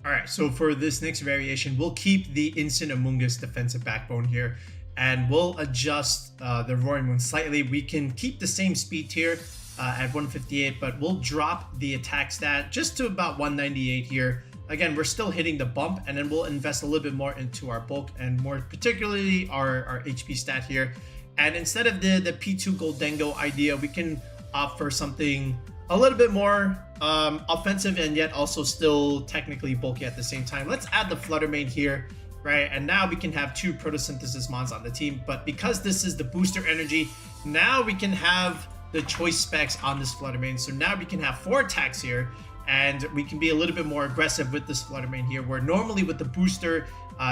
All right, so for this next variation, we'll keep the Incin Amoongus defensive backbone here, and we'll adjust the Roaring Moon slightly. We can keep the same speed tier at 158, but we'll drop the attack stat just to about 198 here. Again, we're still hitting the bump, and then we'll invest a little bit more into our bulk and more particularly our HP stat here. And instead of the P2 Goldengo idea, we can opt for something a little bit more offensive and yet also still technically bulky at the same time. Let's add the Flutter Mane here, right? And now we can have 2 Photosynthesis Mons on the team. But because this is the booster energy, now we can have the choice specs on this Flutter Mane. So now we can have 4 attacks here, and we can be a little bit more aggressive with this Flutter Mane here, where normally with the booster,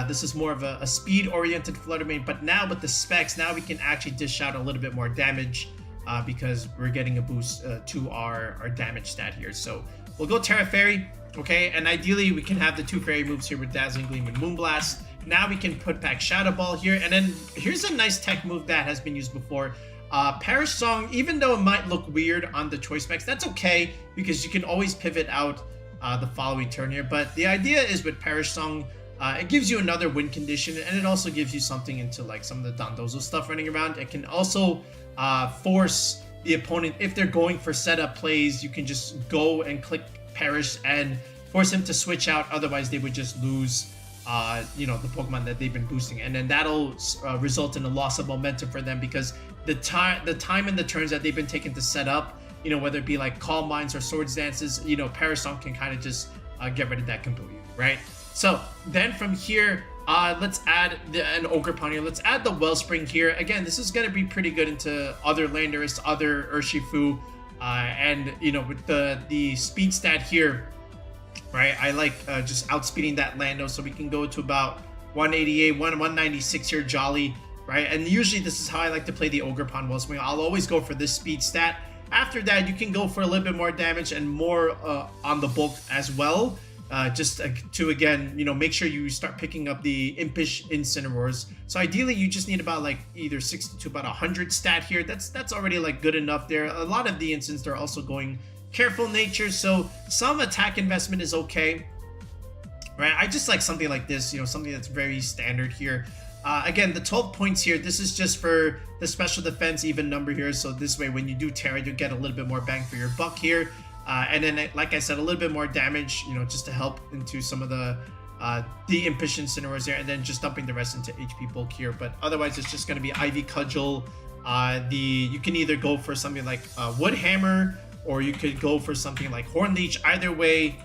this is more of a speed-oriented Flutter Mane, but now with the specs, now we can actually dish out a little bit more damage because we're getting a boost to our damage stat here. So we'll go Tera Fairy, okay? And ideally, we can have the 2 Fairy moves here with Dazzling Gleam and Moonblast. Now we can put back Shadow Ball here, and then here's a nice tech move that has been used before. Perish Song, even though it might look weird on the choice specs, that's okay because you can always pivot out the following turn here. But the idea is with Perish Song, it gives you another win condition, and it also gives you something into like some of the Dondozo stuff running around. It can also force the opponent, if they're going for setup plays, you can just go and click Perish and force him to switch out. Otherwise, they would just lose the Pokemon that they've been boosting, and then that'll result in a loss of momentum for them, because the time and the turns that they've been taking to set up, whether it be like Calm Minds or Swords Dances, Parasong can kind of just get rid of that completely, right? So then from here, let's add an Ogerpon here. Let's add the Wellspring here. Again, this is going to be pretty good into other Landorus, other Urshifu, and with the speed stat here, right? I like just outspeeding that Lando, so we can go to about 188, 196 here, Jolly, right? And usually this is how I like to play the Ogerpon Wellspring. I'll always go for this speed stat. After that, you can go for a little bit more damage and more on the bulk as well. Just to again, make sure you start picking up the impish Incineroars. So ideally, you just need about like either 60 to about 100 stat here. That's already like good enough there. A lot of the instants are also going careful nature, so some attack investment is okay, right? I just like something like this, something that's very standard here. Again, the 12 points here, this is just for the special defense even number here. So this way, when you do Tera, you get a little bit more bang for your buck here. And then, like I said, a little bit more damage, just to help into some of the impish Incineroars there, and then just dumping the rest into HP bulk here. But otherwise, it's just going to be Ivy Cudgel. You can either go for something like Wood Hammer, or you could go for something like Horn Leech. Either way,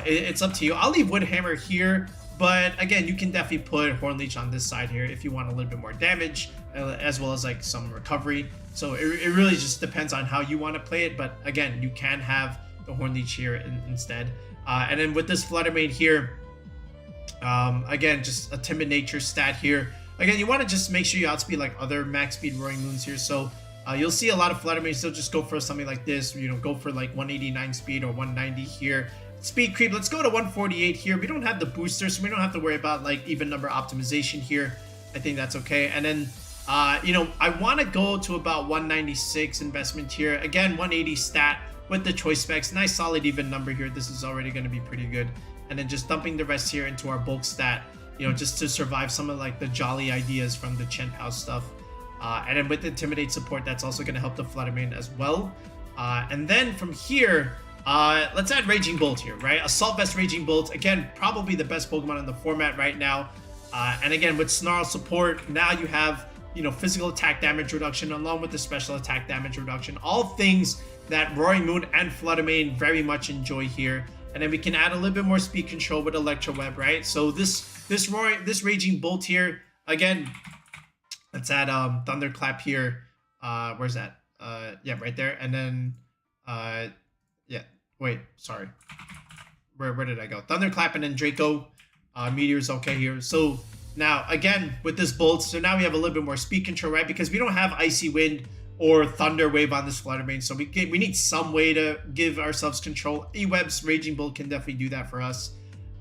it's up to you. I'll leave Wood Hammer here, but again, you can definitely put Horn Leech on this side here if you want a little bit more damage, as well as like some recovery. So it really just depends on how you want to play it. But again, you can have the Horn Leech here instead. And then with this Flutter Mane here, again, just a Timid Nature stat here. Again, you want to just make sure you outspeed like other max speed Roaring Moons here. So you'll see a lot of Flutter Manes still just go for something like this, go for like 189 speed or 190 here. Speed creep, let's go to 148 here. We don't have the booster, so we don't have to worry about like even number optimization here. I think that's okay. And then, I want to go to about 196 investment here. Again, 180 stat with the choice specs. Nice solid even number here. This is already going to be pretty good. And then just dumping the rest here into our bulk stat, just to survive some of like the Jolly ideas from the Chen-Pao stuff. And then with the Intimidate support, that's also going to help the Flutter Mane as well. And then from here, let's add Raging Bolt here, right? Assault Vest Raging Bolt. Again, probably the best Pokemon in the format right now. And again, with Snarl support, now you have, physical attack damage reduction along with the special attack damage reduction. All things that Roaring Moon and Flutter Mane very much enjoy here. And then we can add a little bit more speed control with Electro Web, right? So this Raging Bolt here, again, let's add Thunderclap here. Where's that? Yeah, right there. And then yeah, wait, sorry. Where did I go? Thunderclap and then Draco. Meteor's okay here. So now again with this Bolt, so now we have a little bit more speed control, right? Because we don't have Icy Wind or Thunder Wave on this Flutter Mane, so we need some way to give ourselves control. E-Web's Raging Bolt can definitely do that for us.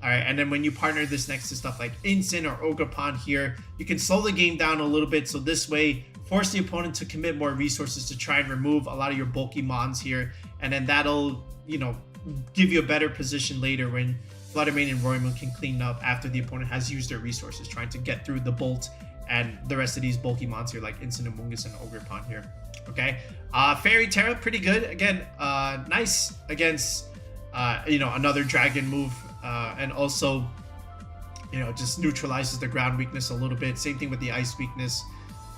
All right, and then when you partner this next to stuff like Incin or Ogerpon here, you can slow the game down a little bit, so this way force the opponent to commit more resources to try and remove a lot of your bulky mons here, and then that'll, give you a better position later when Flutter Mane and Roaring Moon can clean up after the opponent has used their resources trying to get through the Bolt and the rest of these bulky mons here like Incineroar Amoongus and Ogerpon here. Okay, Fairy Tera, pretty good. Again, nice against, another dragon move, and also, just neutralizes the ground weakness a little bit. Same thing with the ice weakness.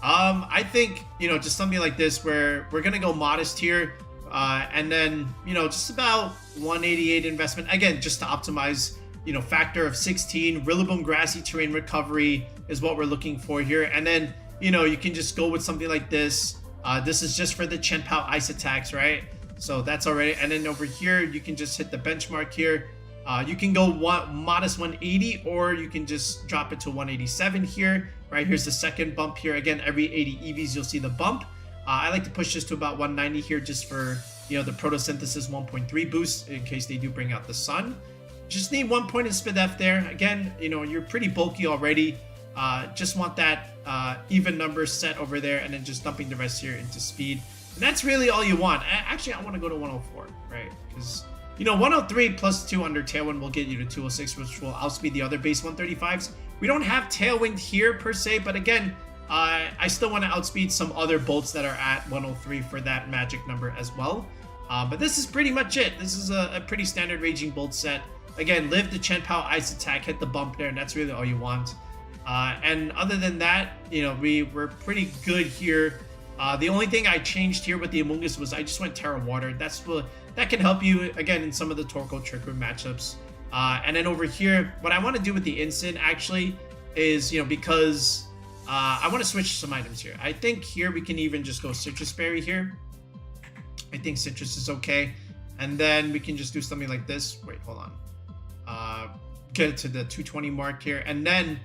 I think, just something like this where we're going to go modest here, and then, just about 188 investment. Again, just to optimize, factor of 16, RIllabooms Grassy Terrain Recovery is what we're looking for here. And then, you can just go with something like this. This is just for the Chen-Pao ice attacks, right? So that's already. And then over here, you can just hit the benchmark here. You can go modest 180, or you can just drop it to 187 here, right? Here's the second bump here. Again, every 80 EVs, you'll see the bump. I like to push this to about 190 here just for, the Photosynthesis 1.3 boost in case they do bring out the sun. Just need 1 point in SpDef there. Again, you're pretty bulky already. Just want that even number set over there, and then just dumping the rest here into speed. And that's really all you want. Actually, I want to go to 104, right? Because, 103 plus 2 under Tailwind will get you to 206, which will outspeed the other base 135s. We don't have Tailwind here per se, but again, I still want to outspeed some other bolts that are at 103 for that magic number as well. But this is pretty much it. This is a pretty standard Raging Bolt set. Again, live the Chen-Pao Ice Attack, hit the bump there, and that's really all you want. And other than that, you know, we're pretty good here. The only thing I changed here with the Amoongus was I just went Tera Water. That can help you, again, in some of the Torkoal Trick Room matchups. And then over here, what I want to do with the Incin, actually, is, you know, because I want to switch some items here. I think here we can even just go Citrus Berry here. I think Citrus is okay. And then we can just do something like this. Wait, hold on. Get it to the 220 mark here. And then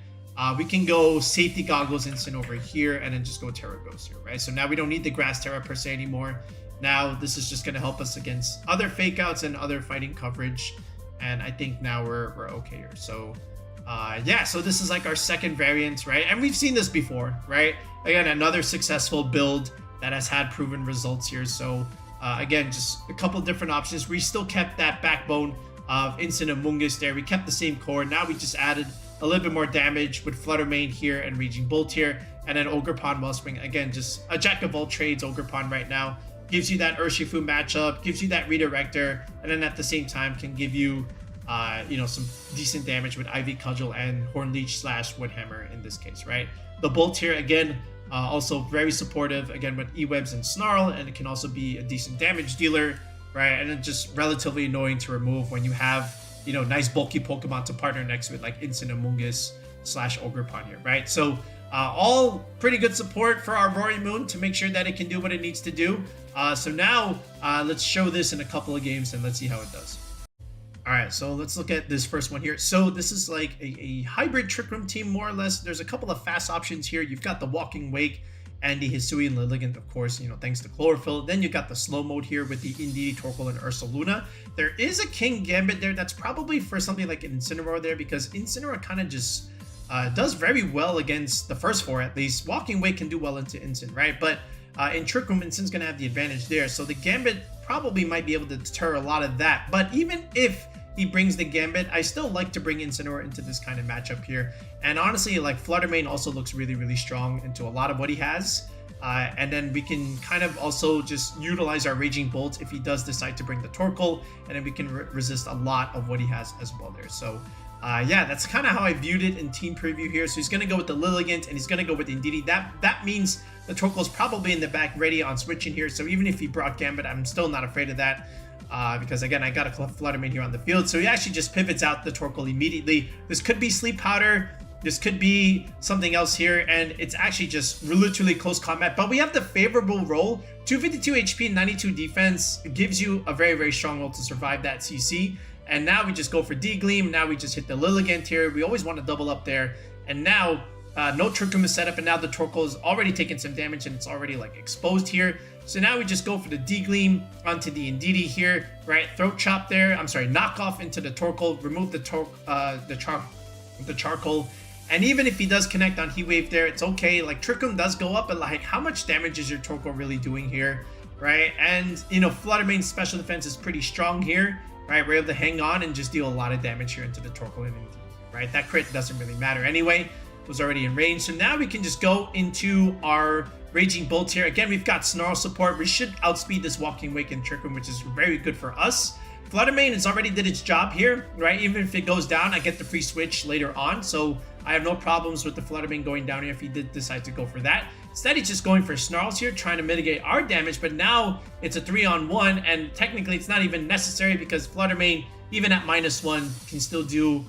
we can go Safety Goggles Incin over here and then just go Tera Ghost here, right? So now we don't need the Grass Tera per se anymore. Now this is just going to help us against other fake outs and other fighting coverage. And I think now we're okay here. So yeah, so this is like our second variant, right? And we've seen this before, right? Again, another successful build that has had proven results here. So again, just a couple different options. We still kept that backbone of Incin Amoongus there. We kept the same core. Now we just added a little bit more damage with Flutter Mane here and Raging Bolt here. And then Ogerpon Wellspring. Again, just a jack of all trades Ogerpon right now. Gives you that Urshifu matchup, gives you that Redirector, and then at the same time can give you, you know, some decent damage with Ivy Cudgel and Horn Leech / Woodhammer in this case, right? The Bolt here, again, also very supportive, again, with E-Webs and Snarl, and it can also be a decent damage dealer, right? And it's just relatively annoying to remove when you have, you know, nice bulky Pokemon to partner next with, like Incin Amoongus / Ogerpon here, right? So all pretty good support for our Rory Moon to make sure that it can do what it needs to do. So now let's show this in a couple of games and let's see how it does. All right, so let's look at this first one here. So this is like a hybrid Trick Room team, more or less. There's a couple of fast options here. You've got the Walking Wake and the Hisuian Lilligant, of course, you know, thanks to Chlorophyll. Then you've got the slow mode here with the Indeedee, Torkoal, and Ursaluna. There is a King Gambit there. That's probably for something like an Incineroar there, because Incineroar kind of just does very well against the first four, at least. Walking Wake can do well into Incin, right? But in Trick Room, Incin's going to have the advantage there. So the Gambit probably might be able to deter a lot of that. But even if he brings the Gambit, I still like to bring Incineroar into this kind of matchup here. And honestly, like, Flutter Mane also looks really, really strong into a lot of what he has. And then we can kind of also just utilize our Raging Bolt if he does decide to bring the Torkoal, and then we can resist a lot of what he has as well there. So yeah, that's kind of how I viewed it in team preview here. So he's going to go with the Lilligant and he's going to go with the Indeedee. That means the Torkoal's probably in the back ready on switching here. So even if he brought Gambit, I'm still not afraid of that. Because again, I got a Flutter Mane here on the field. So he actually just pivots out the Torkoal immediately. This could be Sleep Powder. This could be something else here. And it's actually just literally close combat. But we have the favorable roll. 252 HP, 92 defense. It gives you a very, very strong roll to survive that CC. And now we just go for D-Gleam. Now we just hit the Lilligant here. We always want to double up there. And now no Trick Room is set up. And now the Torkoal is already taking some damage. And it's already like exposed here. So now we just go for the D-Gleam onto the Indeedee here, right? Throat Chop there. I'm sorry, knock off into the Torkoal. Remove the Charcoal. And even if he does connect on Heat Wave there, it's okay. Like, Trick Room does go up, but like, how much damage is your Torkoal really doing here, right? And, you know, Flutter Mane's special defense is pretty strong here, right? We're able to hang on and just deal a lot of damage here into the Torkoal and Indeedee, right? That crit doesn't really matter anyway. It was already in range. So now we can just go into our Raging Bolt here. Again, we've got Snarl support. We should outspeed this Walking Wake and Trick Room, which is very good for us. Flutter Mane has already did its job here, right? Even if it goes down, I get the free switch later on. So I have no problems with the Flutter Mane going down here if he did decide to go for that. Instead, he's just going for Snarls here, trying to mitigate our damage. But now it's a 3-on-1, and technically it's not even necessary because Flutter Mane, even at -1, can still do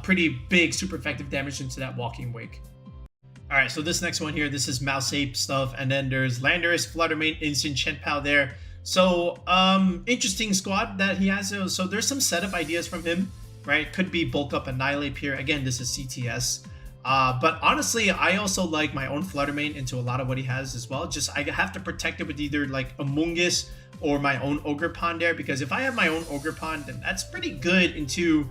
pretty big, super effective damage into that Walking Wake. All right, so this next one here, this is Mouse Ape stuff, and then there's Landorus, Flutter Mane, Incin, Chen-Pao there. So, interesting squad that he has. So there's some setup ideas from him, right? Could be Bulk Up, Annihilate here. Again, this is CTS. But honestly, I also like my own Flutter Mane into a lot of what he has as well. Just, I have to protect it with either like Amoongus or my own Ogerpon there, because if I have my own Ogerpon, then that's pretty good into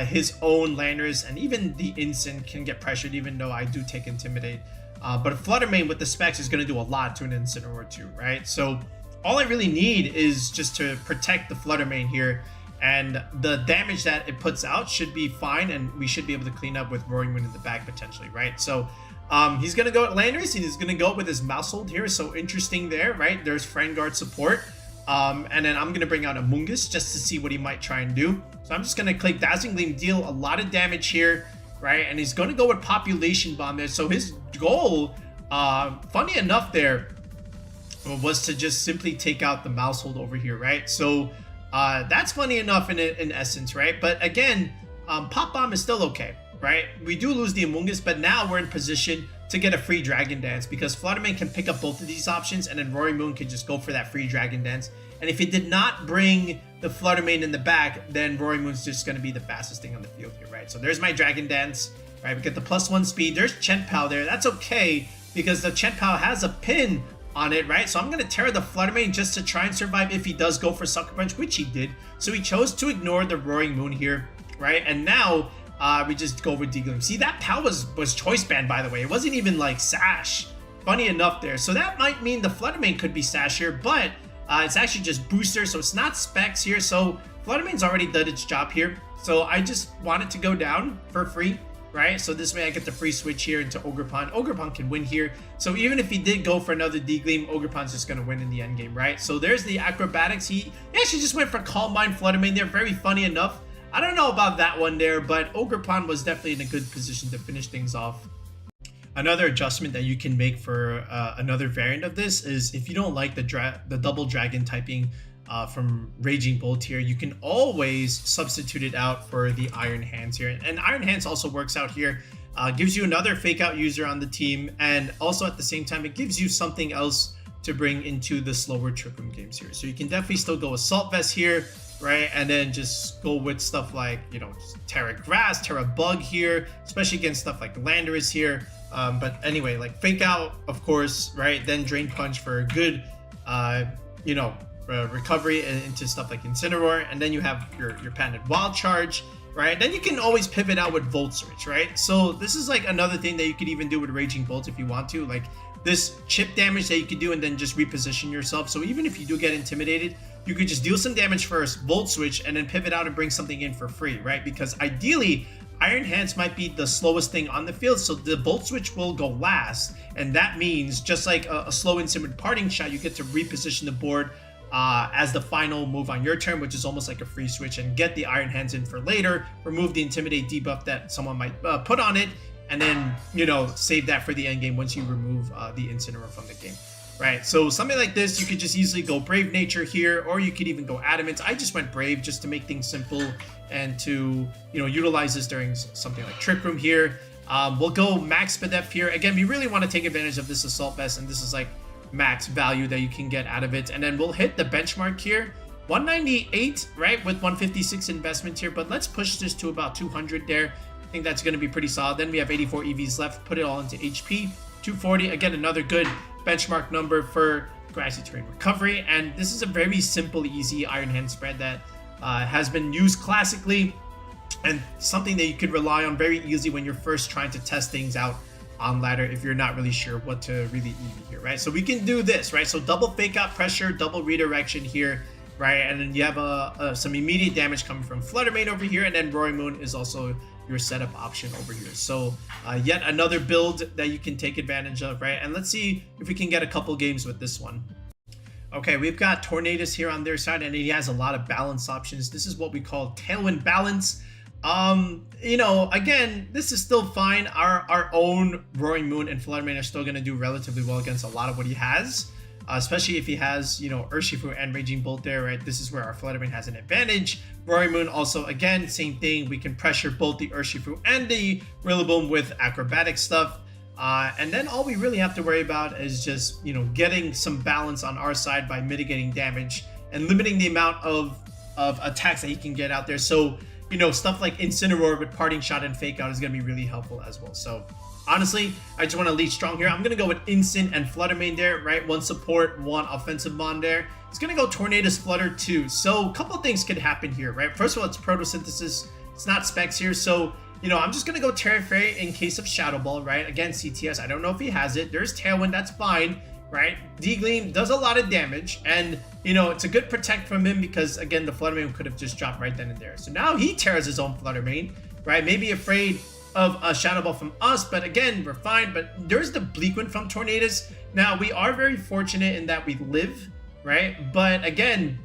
his own Landorus, and even the Incin can get pressured, even though I do take Intimidate. But Flutter Mane with the specs is going to do a lot to an Incineroar too, right? So all I really need is just to protect the Flutter Mane here, and the damage that it puts out should be fine, and we should be able to clean up with Roaring Wind in the back potentially, right? So he's going to go at Landorus, and he's going to go with his Mousehold here. So interesting there, right? There's Friend Guard support. And then I'm going to bring out Amoongus just to see what he might try and do. So I'm just going to click Dazzling Gleam, deal a lot of damage here, right? And he's going to go with Population Bomb there. So his goal, funny enough there, was to just simply take out the Mousehold over here, right? So that's funny enough in essence, right? But again, Pop Bomb is still okay, right? We do lose the Amoongus, but now we're in position to get a free Dragon Dance because Flutter Mane can pick up both of these options and then Roaring Moon can just go for that free Dragon Dance. And if he did not bring the Flutter Mane in the back, then Roaring Moon's just going to be the fastest thing on the field here, right? So there's my Dragon Dance, right? We get the +1 speed. There's Chien-Pao there. That's okay because the Chien-Pao has a pin on it, right? So I'm going to Tera the Flutter Mane just to try and survive if he does go for Sucker Punch, which he did. So he chose to ignore the Roaring Moon here, right? And now we just go with D-Gleam. See, that POW was Choice Band, by the way. It wasn't even like Sash. Funny enough there. So that might mean the Flutter Mane could be Sash here, but it's actually just Booster, so it's not Specs here. So Flutter Mane's already done its job here. So I just want it to go down for free, right? So this way I get the free switch here into Ogerpon. Ogerpon can win here. So even if he did go for another D-Gleam, Ogerpon's just going to win in the end game, right? So there's the Acrobatics. He actually just went for Calm Mind Flutter Mane there. Very funny enough. I don't know about that one there, but Ogerpon was definitely in a good position to finish things off. Another adjustment that you can make for another variant of this is if you don't like the double dragon typing from Raging Bolt here, you can always substitute it out for the Iron Hands here. And Iron Hands also works out here, gives you another fake out user on the team, and also at the same time it gives you something else to bring into the slower Trick Room games here. So you can definitely still go Assault Vest here, right? And then just go with stuff like, you know, Tera Grass, Tera Bug here, especially against stuff like Landorus here. But anyway, like Fake Out, of course, right? Then Drain Punch for a good, you know, recovery into stuff like Incineroar. And then you have your patented Wild Charge, right? Then you can always pivot out with Volt Switch, right? So this is like another thing that you could even do with Raging Bolt if you want to. Like this chip damage that you could do and then just reposition yourself. So even if you do get intimidated, you could just deal some damage first, Volt Switch, and then pivot out and bring something in for free, right? Because ideally, Iron Hands might be the slowest thing on the field, so the Volt Switch will go last, and that means just like a slow instant with Parting Shot, you get to reposition the board as the final move on your turn, which is almost like a free switch, and get the Iron Hands in for later, remove the Intimidate debuff that someone might put on it, and then, you know, save that for the end game once you remove the Incineroar from the game. Right, so something like this, you could just easily go Brave Nature here, or you could even go Adamant. I just went Brave just to make things simple and to, you know, utilize this during something like Trick Room here. We'll go Max Spadef here. Again, we really want to take advantage of this Assault Vest, and this is like max value that you can get out of it. And then we'll hit the benchmark here, 198, right, with 156 investment here, but let's push this to about 200 there. I think that's going to be pretty solid. Then we have 84 EVs left, put it all into HP, 240. Again, another good benchmark number for Grassy Terrain Recovery, and this is a very simple, easy Iron Hand spread that has been used classically and something that you could rely on very easily when you're first trying to test things out on ladder if you're not really sure what to really EV here, right? So we can do this, right? So double Fake Out Pressure, double Redirection here, right? And then you have some immediate damage coming from Flutter Mane over here, and then Roaring Moon is also your setup option over here. So yet another build that you can take advantage of, right? And let's see if we can get a couple games with this one. Okay, we've got Tornadus here on their side, and he has a lot of balance options. This is what we call Tailwind balance. You know, again, this is still fine. Our own Roaring Moon and Flutter Mane are still going to do relatively well against a lot of what he has. Especially if he has, you know, Urshifu and Raging Bolt there, right? This is where our Flutter Mane has an advantage. Roaring Moon also, again, same thing. We can pressure both the Urshifu and the RIllabooms with acrobatic stuff. And then all we really have to worry about is just, you know, getting some balance on our side by mitigating damage and limiting the amount of attacks that he can get out there. So, you know, stuff like Incineroar with Parting Shot and Fake Out is going to be really helpful as well. So honestly, I just want to lead strong here. I'm going to go with Incin and Flutter Mane there, right? One support, one offensive mon there. It's going to go Tornadus Flutter too. So a couple things could happen here, right? First of all, it's Protosynthesis. It's not Specs here. So, you know, I'm just going to go Terra Fairy in case of Shadow Ball, right? Again, CTS, I don't know if he has it. There's Tailwind, that's fine, right? D-Gleam does a lot of damage. And, you know, it's a good protect from him because, again, the Flutter Mane could have just dropped right then and there. So now he tears his own Flutter Mane, right? Maybe afraid of a Shadow Ball from us, but again, we're fine. But there's the Bleak Wind from Tornadus. Now, we are very fortunate in that we live, right? But again,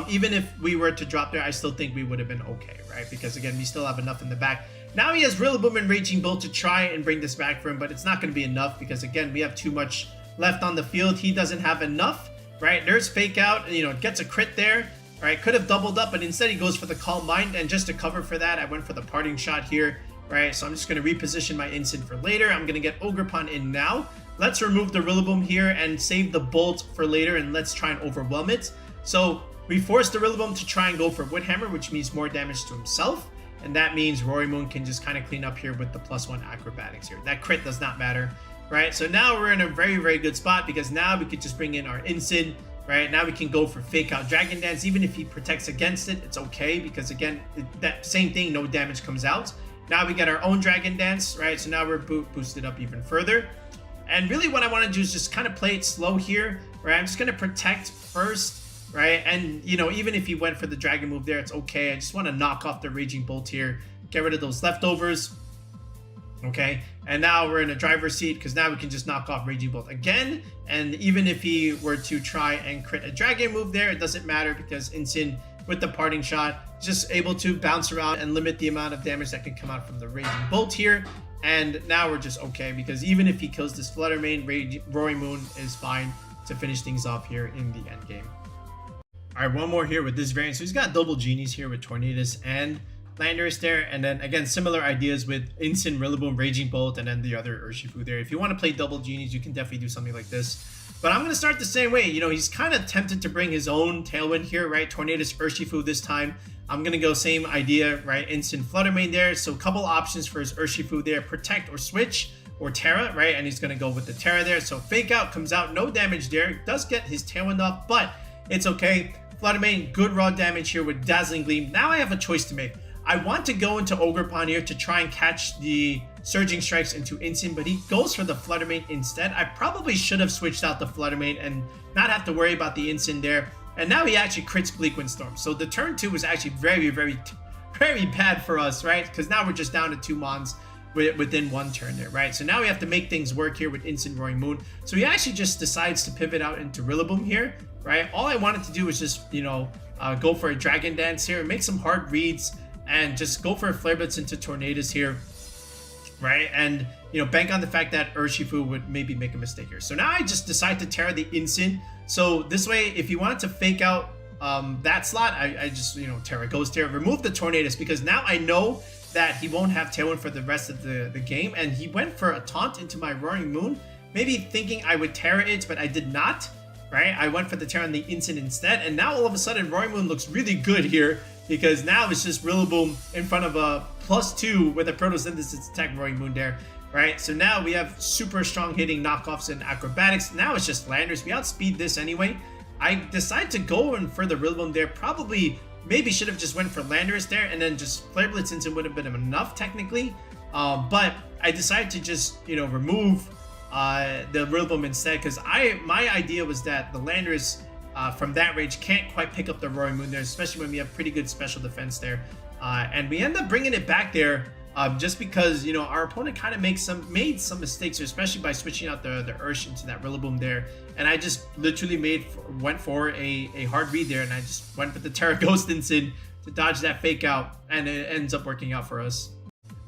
even if we were to drop there, I still think we would have been okay, right? Because again, we still have enough in the back. Now he has Rillaboom and Raging Bolt to try and bring this back for him, but it's not going to be enough because again, we have too much left on the field. He doesn't have enough, right? There's Fake Out, you know, gets a crit there, right? Could have doubled up, but instead he goes for the Calm Mind, and just to cover for that, I went for the Parting Shot here, right? So I'm just going to reposition my Incin for later. I'm going to get Ogerpon in now. Let's remove the Rillaboom here and save the Bolt for later, and let's try and overwhelm it. So we forced the Rillaboom to try and go for Wood Hammer, which means more damage to himself. And that means Rory Moon can just kind of clean up here with the +1 Acrobatics here. That crit does not matter, right? So now we're in a very, very good spot because now we could just bring in our Incin, right? Now we can go for Fake Out Dragon Dance. Even if he protects against it, it's okay because again, that same thing, no damage comes out. Now we get our own Dragon Dance, right? So now we're boosted up even further. And really what I want to do is just kind of play it slow here, right? I'm just going to protect first, right? And, you know, even if he went for the dragon move there, it's okay. I just want to knock off the Raging Bolt here, get rid of those leftovers, okay? And now we're in a driver's seat because now we can just knock off Raging Bolt again. And even if he were to try and crit a dragon move there, it doesn't matter because Incin with the Parting Shot just able to bounce around and limit the amount of damage that can come out from the Raging Bolt here. And now we're just okay because even if he kills this Flutter Mane, Rory Moon is fine to finish things off here in the end game. All right, one more here with this variant. So he's got double Genies here with Tornadus and Landorus there. And then again, similar ideas with Incin, Rillaboom, Raging Bolt, and then the other Urshifu there. If you want to play double Genies, you can definitely do something like this. But I'm going to start the same way. You know, he's kind of tempted to bring his own Tailwind here, right? Tornadus, Urshifu this time. I'm going to go same idea, right? Incin, Flutter Mane there. So a couple options for his Urshifu there. Protect or Switch or Tera, right? And he's going to go with the Tera there. So Fake Out comes out, no damage there. Does get his Tailwind off, but it's okay. Flutter Mane, good raw damage here with Dazzling Gleam. Now I have a choice to make. I want to go into Ogerpon here to try and catch the Surging Strikes into Incin, but he goes for the Flutter Mane instead. I probably should have switched out the Flutter Mane and not have to worry about the Incin there. And now he actually crits Bleak Wind Storm. So the turn 2 was actually very, very, very bad for us, right? Because now we're just down to 2 Mons within one turn there, right? So now we have to make things work here with Incin, Rory Moon. So he actually just decides to pivot out into Rillaboom here, right? All I wanted to do was just, you know, go for a Dragon Dance here, make some hard reads, and just go for a Flare Blitz into Tornadus here, right? And, you know, bank on the fact that Urshifu would maybe make a mistake here. So now I just decide to Tera the Incin. So this way, if you wanted to Fake Out that slot, I just, you know, Tera goes Tera, remove the Tornadus, because now I know that he won't have Tailwind for the rest of the game. And he went for a Taunt into my Roaring Moon, maybe thinking I would Tera it, but I did not, right? I went for the Tera on the Incin instead. And now all of a sudden, Roaring Moon looks really good here, because now it's just Rillaboom in front of a +2 with a Photosynthesis attack Roaring Moon there, right? So now we have super strong hitting knockoffs and acrobatics. Now it's just Landorus. We outspeed this anyway. I decide to go in for the Rillaboom there. Probably, maybe should have just went for Landorus there, and then just Flare Blitz into would have been enough technically. But I decided to just, you know, remove the Rillaboom instead, because my idea was that the Landorus from that range can't quite pick up the Roaring Moon there, especially when we have pretty good special defense there. And we end up bringing it back there just because, you know, our opponent kind of made some mistakes, especially by switching out the Ursh into that Rillaboom there. And I just literally went for a hard read there, and I just went with the Tera Ghost Incin to dodge that Fake Out, and it ends up working out for us.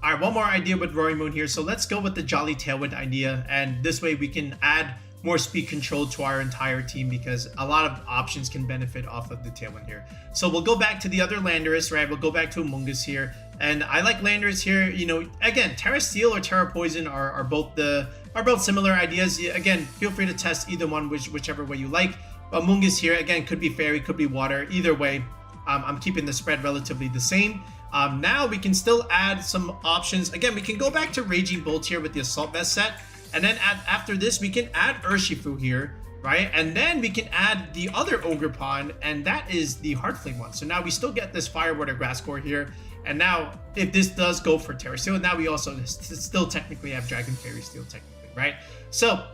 All right, one more idea with Roaring Moon here. So let's go with the Jolly Tailwind idea, and this way we can add more speed control to our entire team, because a lot of options can benefit off of the Tailwind here. So we'll go back to the other Landorus, right? We'll go back to Amoongus here, and I like Landorus here. You know, again, Tera Steel or Tera Poison are both similar ideas. Again, feel free to test either one, whichever way you like. But Amoongus here, again, could be Fairy, could be Water. Either way, I'm keeping the spread relatively the same. Now we can still add some options. Again, we can go back to Raging Bolt here with the Assault Vest set. And then after this, we can add Urshifu here, right? And then we can add the other Ogerpon, and that is the Heart Flame one. So now we still get this Fire, Water, Grass core here. And now, if this does go for Tera Steel, now we also still technically have Dragon Fairy Steel technically, right? So,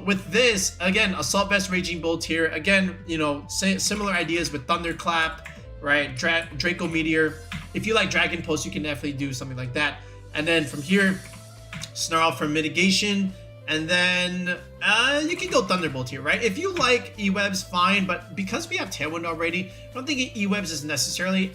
with this, again, Assault Vest, Raging Bolt here. Again, you know, similar ideas with Thunderclap, right? Draco Meteor. If you like Dragon Pulse, you can definitely do something like that. And then from here, Snarl for mitigation, And then you can go Thunderbolt here, right? If you like E-Webs, fine, but because we have Tailwind already, I don't think E-Webs is necessarily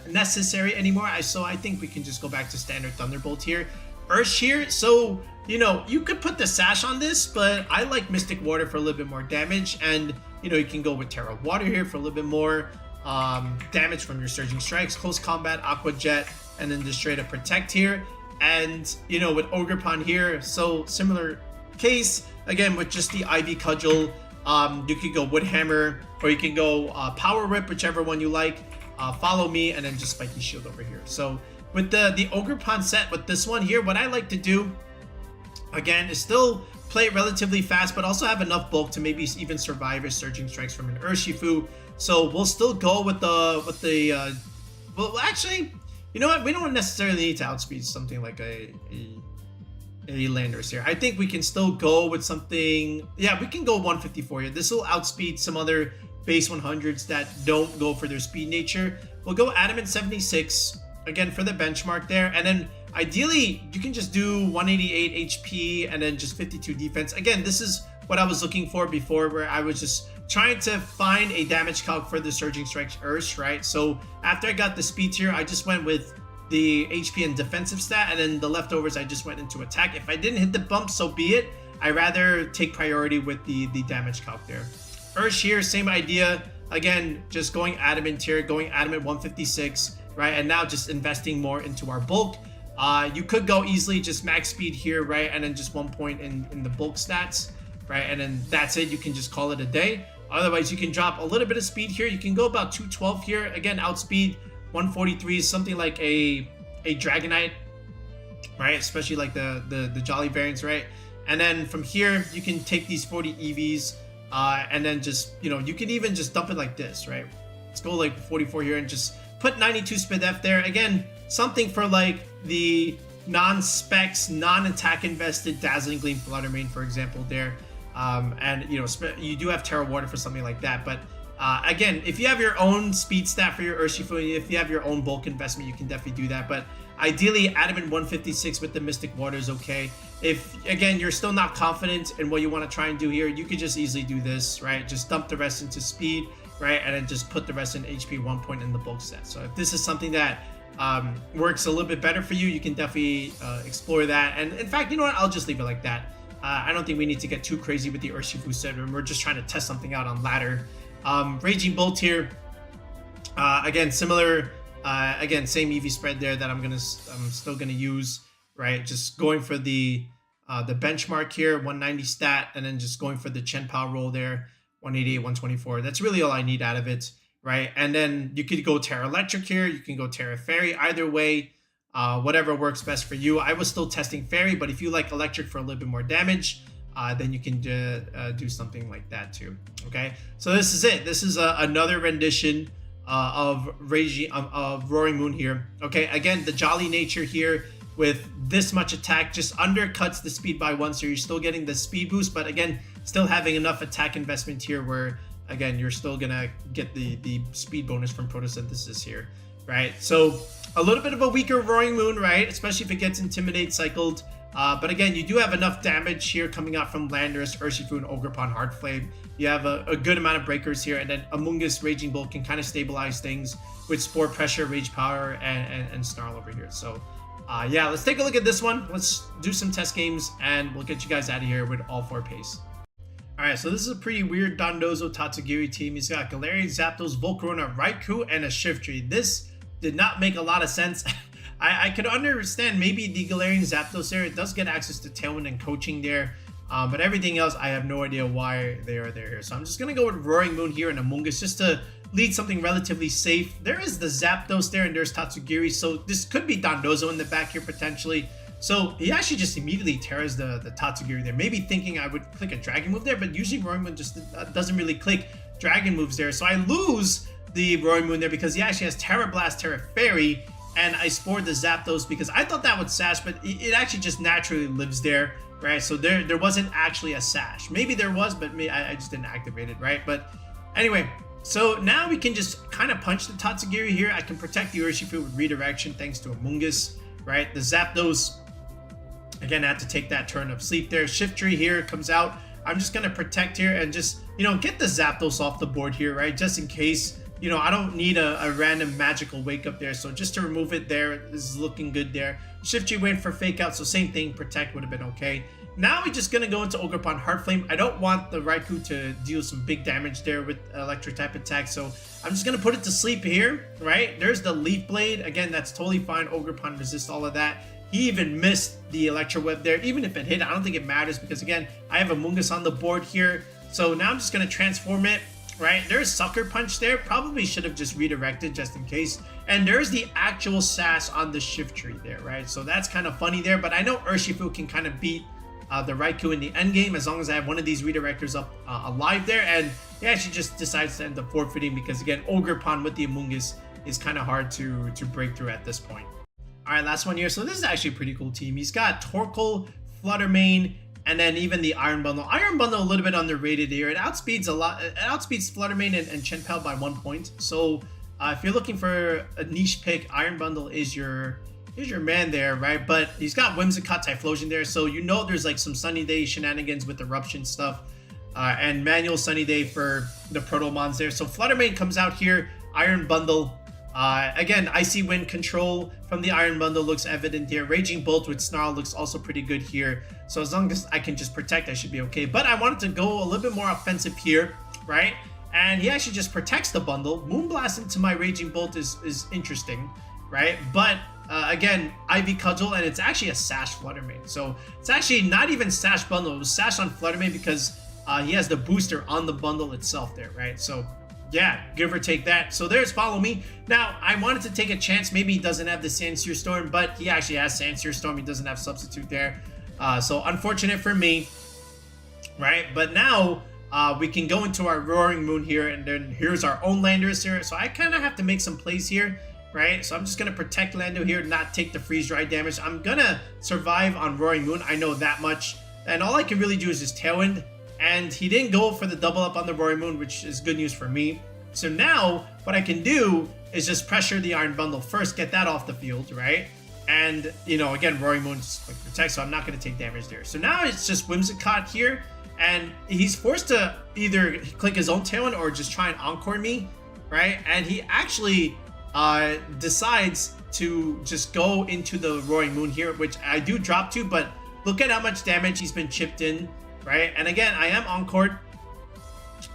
necessary anymore. So I think we can just go back to standard Thunderbolt here. Ursh here, so, you know, you could put the Sash on this, but I like Mystic Water for a little bit more damage, and, you know, you can go with Tera Water here for a little bit more damage from your Surging Strikes, Close Combat, Aqua Jet, and then just straight up Protect here. And, you know, with Ogerpon here, so similar case, again, with just the Ivy Cudgel, you could go Wood Hammer, or you can go Power Rip, whichever one you like, Follow Me, and then just Spiky Shield over here. So with the Ogerpon set, with this one here, what I like to do, again, is still play it relatively fast, but also have enough bulk to maybe even survive his Surging Strikes from an Urshifu. So we'll still go with the well, actually, you know what? We don't necessarily need to outspeed something like a Landorus here. I think we can still go with something. Yeah, we can go 154 here. This will outspeed some other base 100s that don't go for their speed nature. We'll go Adamant 76 again for the benchmark there, and then ideally you can just do 188 HP and then just 52 defense. Again, this is what I was looking for before, where I was just trying to find a damage calc for the Surging Strikes Ursh, right? So after I got the speed tier, I just went with the HP and defensive stat, and then the leftovers I just went into attack. If I didn't hit the bump, so be it. I rather take priority with the damage calc there. Ursh here, same idea. Again, just going Adamant here, going Adamant 156, right? And now just investing more into our bulk. You could go easily just max speed here, right? And then just 1 point in the bulk stats, right? And then that's it. You can just call it a day. Otherwise, you can drop a little bit of speed here. You can go about 212 here. Again, outspeed 143 is something like a Dragonite, right? Especially like the Jolly variants, right? And then from here, you can take these 40 EVs and then just, you know, you can even just dump it like this, right? Let's go like 44 here and just put 92 SpDef there. Again, something for like the non-specs, non-attack invested Dazzling Gleam Flutter Mane, for example, there. And, you know, you do have Tera Water for something like that. But again, if you have your own speed stat for your Urshifu, if you have your own bulk investment, you can definitely do that. But ideally, Adamant 156 with the Mystic Water is okay. If, again, you're still not confident in what you want to try and do here, you could just easily do this, right? Just dump the rest into speed, right? And then just put the rest in HP 1 point in the bulk set. So if this is something that works a little bit better for you, you can definitely explore that. And in fact, you know what? I'll just leave it like that. I don't think we need to get too crazy with the Urshifu set. We're just trying to test something out on ladder. Raging Bolt here. Again, similar. Again, same EV spread there that I'm still gonna use. Right, just going for the benchmark here, 190 stat, and then just going for the Chen Pao roll there, 188, 124. That's really all I need out of it. Right, and then you could go Tera Electric here. You can go Tera Fairy. Either way. Whatever works best for you. I was still testing Fairy, but if you like Electric for a little bit more damage, then you can do something like that too. Okay, so this is it. This is another rendition of Roaring Moon here. Okay, again, the Jolly nature here with this much attack just undercuts the speed by 1, so you're still getting the speed boost, but again, still having enough attack investment here where, again, you're still gonna get the speed bonus from photosynthesis here. Right, so a little bit of a weaker Roaring Moon, right? Especially if it gets Intimidate cycled. But again, you do have enough damage here coming out from Landorus, Urshifu, and Ogerpon Hard Flame. You have a good amount of breakers here, and then Amoongus Raging Bolt can kind of stabilize things with Spore Pressure, Rage Power, and Snarl over here. So yeah, let's take a look at this one. Let's do some test games, and we'll get you guys out of here with all 4 pace. Alright, so this is a pretty weird Dondozo Tatsugiri team. He's got Galarian, Zapdos, Volcarona, Raikou, and a Shiftry. This did not make a lot of sense. I could understand maybe the Galarian Zapdos there. It does get access to Tailwind and coaching there. But everything else, I have no idea why they are there. So I'm just going to go with Roaring Moon here and Amoongus just to lead something relatively safe. There is the Zapdos there and there's Tatsugiri. So this could be Dondozo in the back here potentially. So he actually just immediately tears the Tatsugiri there. Maybe thinking I would click a Dragon move there, but usually Roaring Moon just doesn't really click Dragon moves there. So I lose the Roaring Moon there because he actually has Tera Blast, Tera Fairy, and I spored the Zapdos because I thought that would sash, but it actually just naturally lives there, right? So there wasn't actually a sash. Maybe there was, but I just didn't activate it, right? But anyway, so now we can just kind of punch the Tatsugiri here. I can protect the Urshifu with Redirection thanks to Amoongus, right? The Zapdos Again, I had to take that turn of sleep there. Shiftry here comes out. I'm just going to protect here and just, get the Zapdos off the board here, right? Just in case, I don't need a random magical wake up there. So just to remove it there, this is looking good there. Shiftry went for fake out. So same thing, protect would have been okay. Now we're just going to go into Ogerpon Heart Flame. I don't want the Raikou to deal some big damage there with electric type attack. So I'm just going to put it to sleep here, right? There's the Leaf Blade. Again, that's totally fine. Ogerpon resists all of that. He even missed the Electro Web there. Even if it hit, I don't think it matters because, again, I have Amoongus on the board here. So now I'm just going to transform it, right? There's Sucker Punch there. Probably should have just redirected just in case. And there's the actual sass on the Shiftry there, right? So that's kind of funny there. But I know Urshifu can kind of beat the Raikou in the end game as long as I have one of these redirectors up alive there. And he actually just decides to end up forfeiting because, again, Ogerpon with the Amoongus is kind of hard to break through at this point. All right, last one here. So this is actually a pretty cool team. He's got Torkoal, Flutter Mane, and then even the Iron Bundle. Iron Bundle a little bit underrated here. It outspeeds a lot. It outspeeds Flutter Mane and Chenpal by 1 point. So if you're looking for a niche pick, Iron Bundle is your man there, right? But he's got Whimsicott Typhlosion there, so there's like some Sunny Day shenanigans with Eruption stuff, and manual Sunny Day for the Protomons there. So Flutter Mane comes out here, Iron Bundle. Again, Icy Wind control from the Iron Bundle looks evident here. Raging Bolt with Snarl looks also pretty good here. So as long as I can just protect, I should be okay. But I wanted to go a little bit more offensive here, right? And he actually just protects the bundle. Moonblast into my Raging Bolt is interesting, right? But again, Ivy Cudgel, and it's actually a Sash Flutter Mane. So it's actually not even Sash Bundle. It was Sash on Flutter Mane because he has the booster on the bundle itself there, right? So yeah, give or take that. So there's Follow Me. Now, I wanted to take a chance. Maybe he doesn't have the Sandsear Storm, but he actually has Sandsear Storm. He doesn't have Substitute there. So unfortunate for me, right? But now we can go into our Roaring Moon here, and then here's our own Landorus here. So I kind of have to make some plays here, right? So I'm just going to protect Lando here, not take the Freeze Dry damage. I'm going to survive on Roaring Moon. I know that much. And all I can really do is just Tailwind. And he didn't go for the double up on the Roaring Moon, which is good news for me. So now what I can do is just pressure the Iron Bundle first, get that off the field, right? And, again, Roaring Moon just like protect, so I'm not going to take damage there. So now it's just Whimsicott here, and he's forced to either click his own Tailwind or just try and Encore me, right? And he actually decides to just go into the Roaring Moon here, which I do drop to, but look at how much damage he's been chipped in. Right, and again, I am Encored,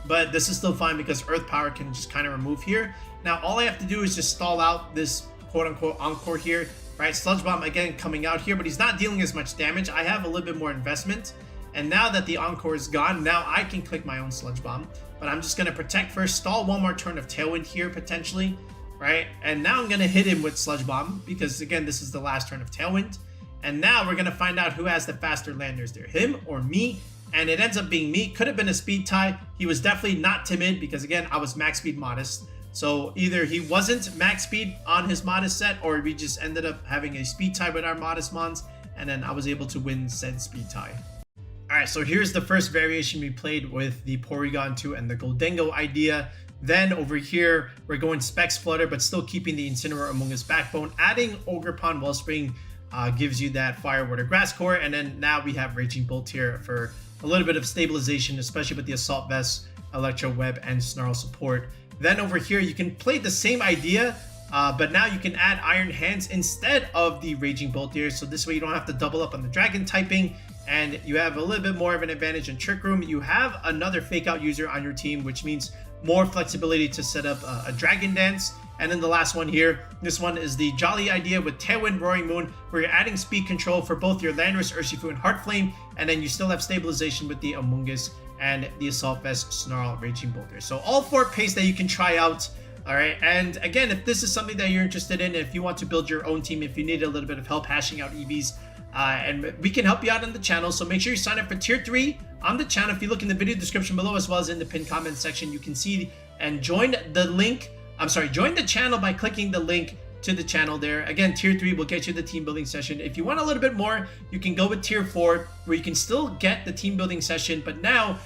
but this is still fine because Earth Power can just kind of remove here. Now, all I have to do is just stall out this quote-unquote Encore here, right? Sludge Bomb, again, coming out here, but he's not dealing as much damage. I have a little bit more investment, and now that the Encore is gone, now I can click my own Sludge Bomb, but I'm just going to protect first, stall one more turn of Tailwind here, potentially, right? And now I'm going to hit him with Sludge Bomb, because, again, this is the last turn of Tailwind, and now we're going to find out who has the faster Landers there, him or me. And it ends up being me. Could have been a speed tie. He was definitely not timid because, again, I was max speed modest. So either he wasn't max speed on his modest set, or we just ended up having a speed tie with our modest mons, and then I was able to win said speed tie. All right, so here's the first variation we played with the Porygon 2 and the Goldengo idea. Then over here, we're going Specs Flutter, but still keeping the Incineroar Amoongus backbone. Adding Ogerpon Wellspring gives you that Fire, Water, Grass core, and then now we have Raging Bolt here for a little bit of stabilization, especially with the Assault Vest, Electro Web, and Snarl support. Then over here, you can play the same idea, but now you can add Iron Hands instead of the Raging Bolt here. So this way you don't have to double up on the Dragon typing, and you have a little bit more of an advantage in Trick Room. You have another Fake Out user on your team, which means more flexibility to set up a Dragon Dance. And then the last one here, this one is the Jolly idea with Tailwind, Roaring Moon, where you're adding speed control for both your Landorus, Urshifu, and Heart Flame, and then you still have stabilization with the Amoongus and the Assault Vest, Snarl, Raging Boulder. So all 4 pace that you can try out. All right, and again, if this is something that you're interested in, if you want to build your own team, if you need a little bit of help hashing out EVs, and we can help you out on the channel, so make sure you sign up for Tier 3 on the channel. If you look in the video description below, as well as in the pinned comment section, you can see and join the link. Join the channel by clicking the link to the channel there. Again, tier 3 will get you the team building session. If you want a little bit more, you can go with tier 4, where you can still get the team building session, but now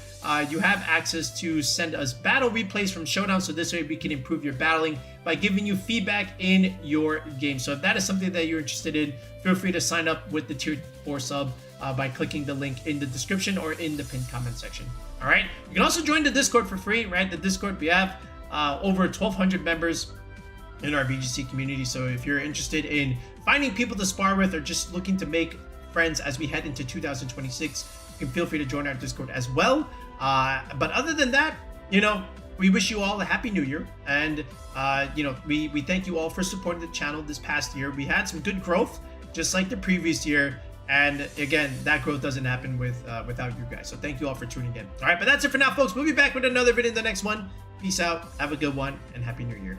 you have access to send us battle replays from Showdown, so this way we can improve your battling by giving you feedback in your game. So if that is something that you're interested in, feel free to sign up with the tier 4 sub by clicking the link in the description or in the pinned comment section. All right, you can also join the Discord for free, right? The Discord, we have over 1,200 members in our VGC community. So if you're interested in finding people to spar with or just looking to make friends as we head into 2026, you can feel free to join our Discord as well. But other than that, you know, we wish you all a happy new year, and you know, we thank you all for supporting the channel this past year. We had some good growth, just like the previous year, and again, that growth doesn't happen without you guys. So thank you all for tuning in. All right, but that's it for now, folks. We'll be back with another video in the next one. Peace out, have a good one, and happy new year.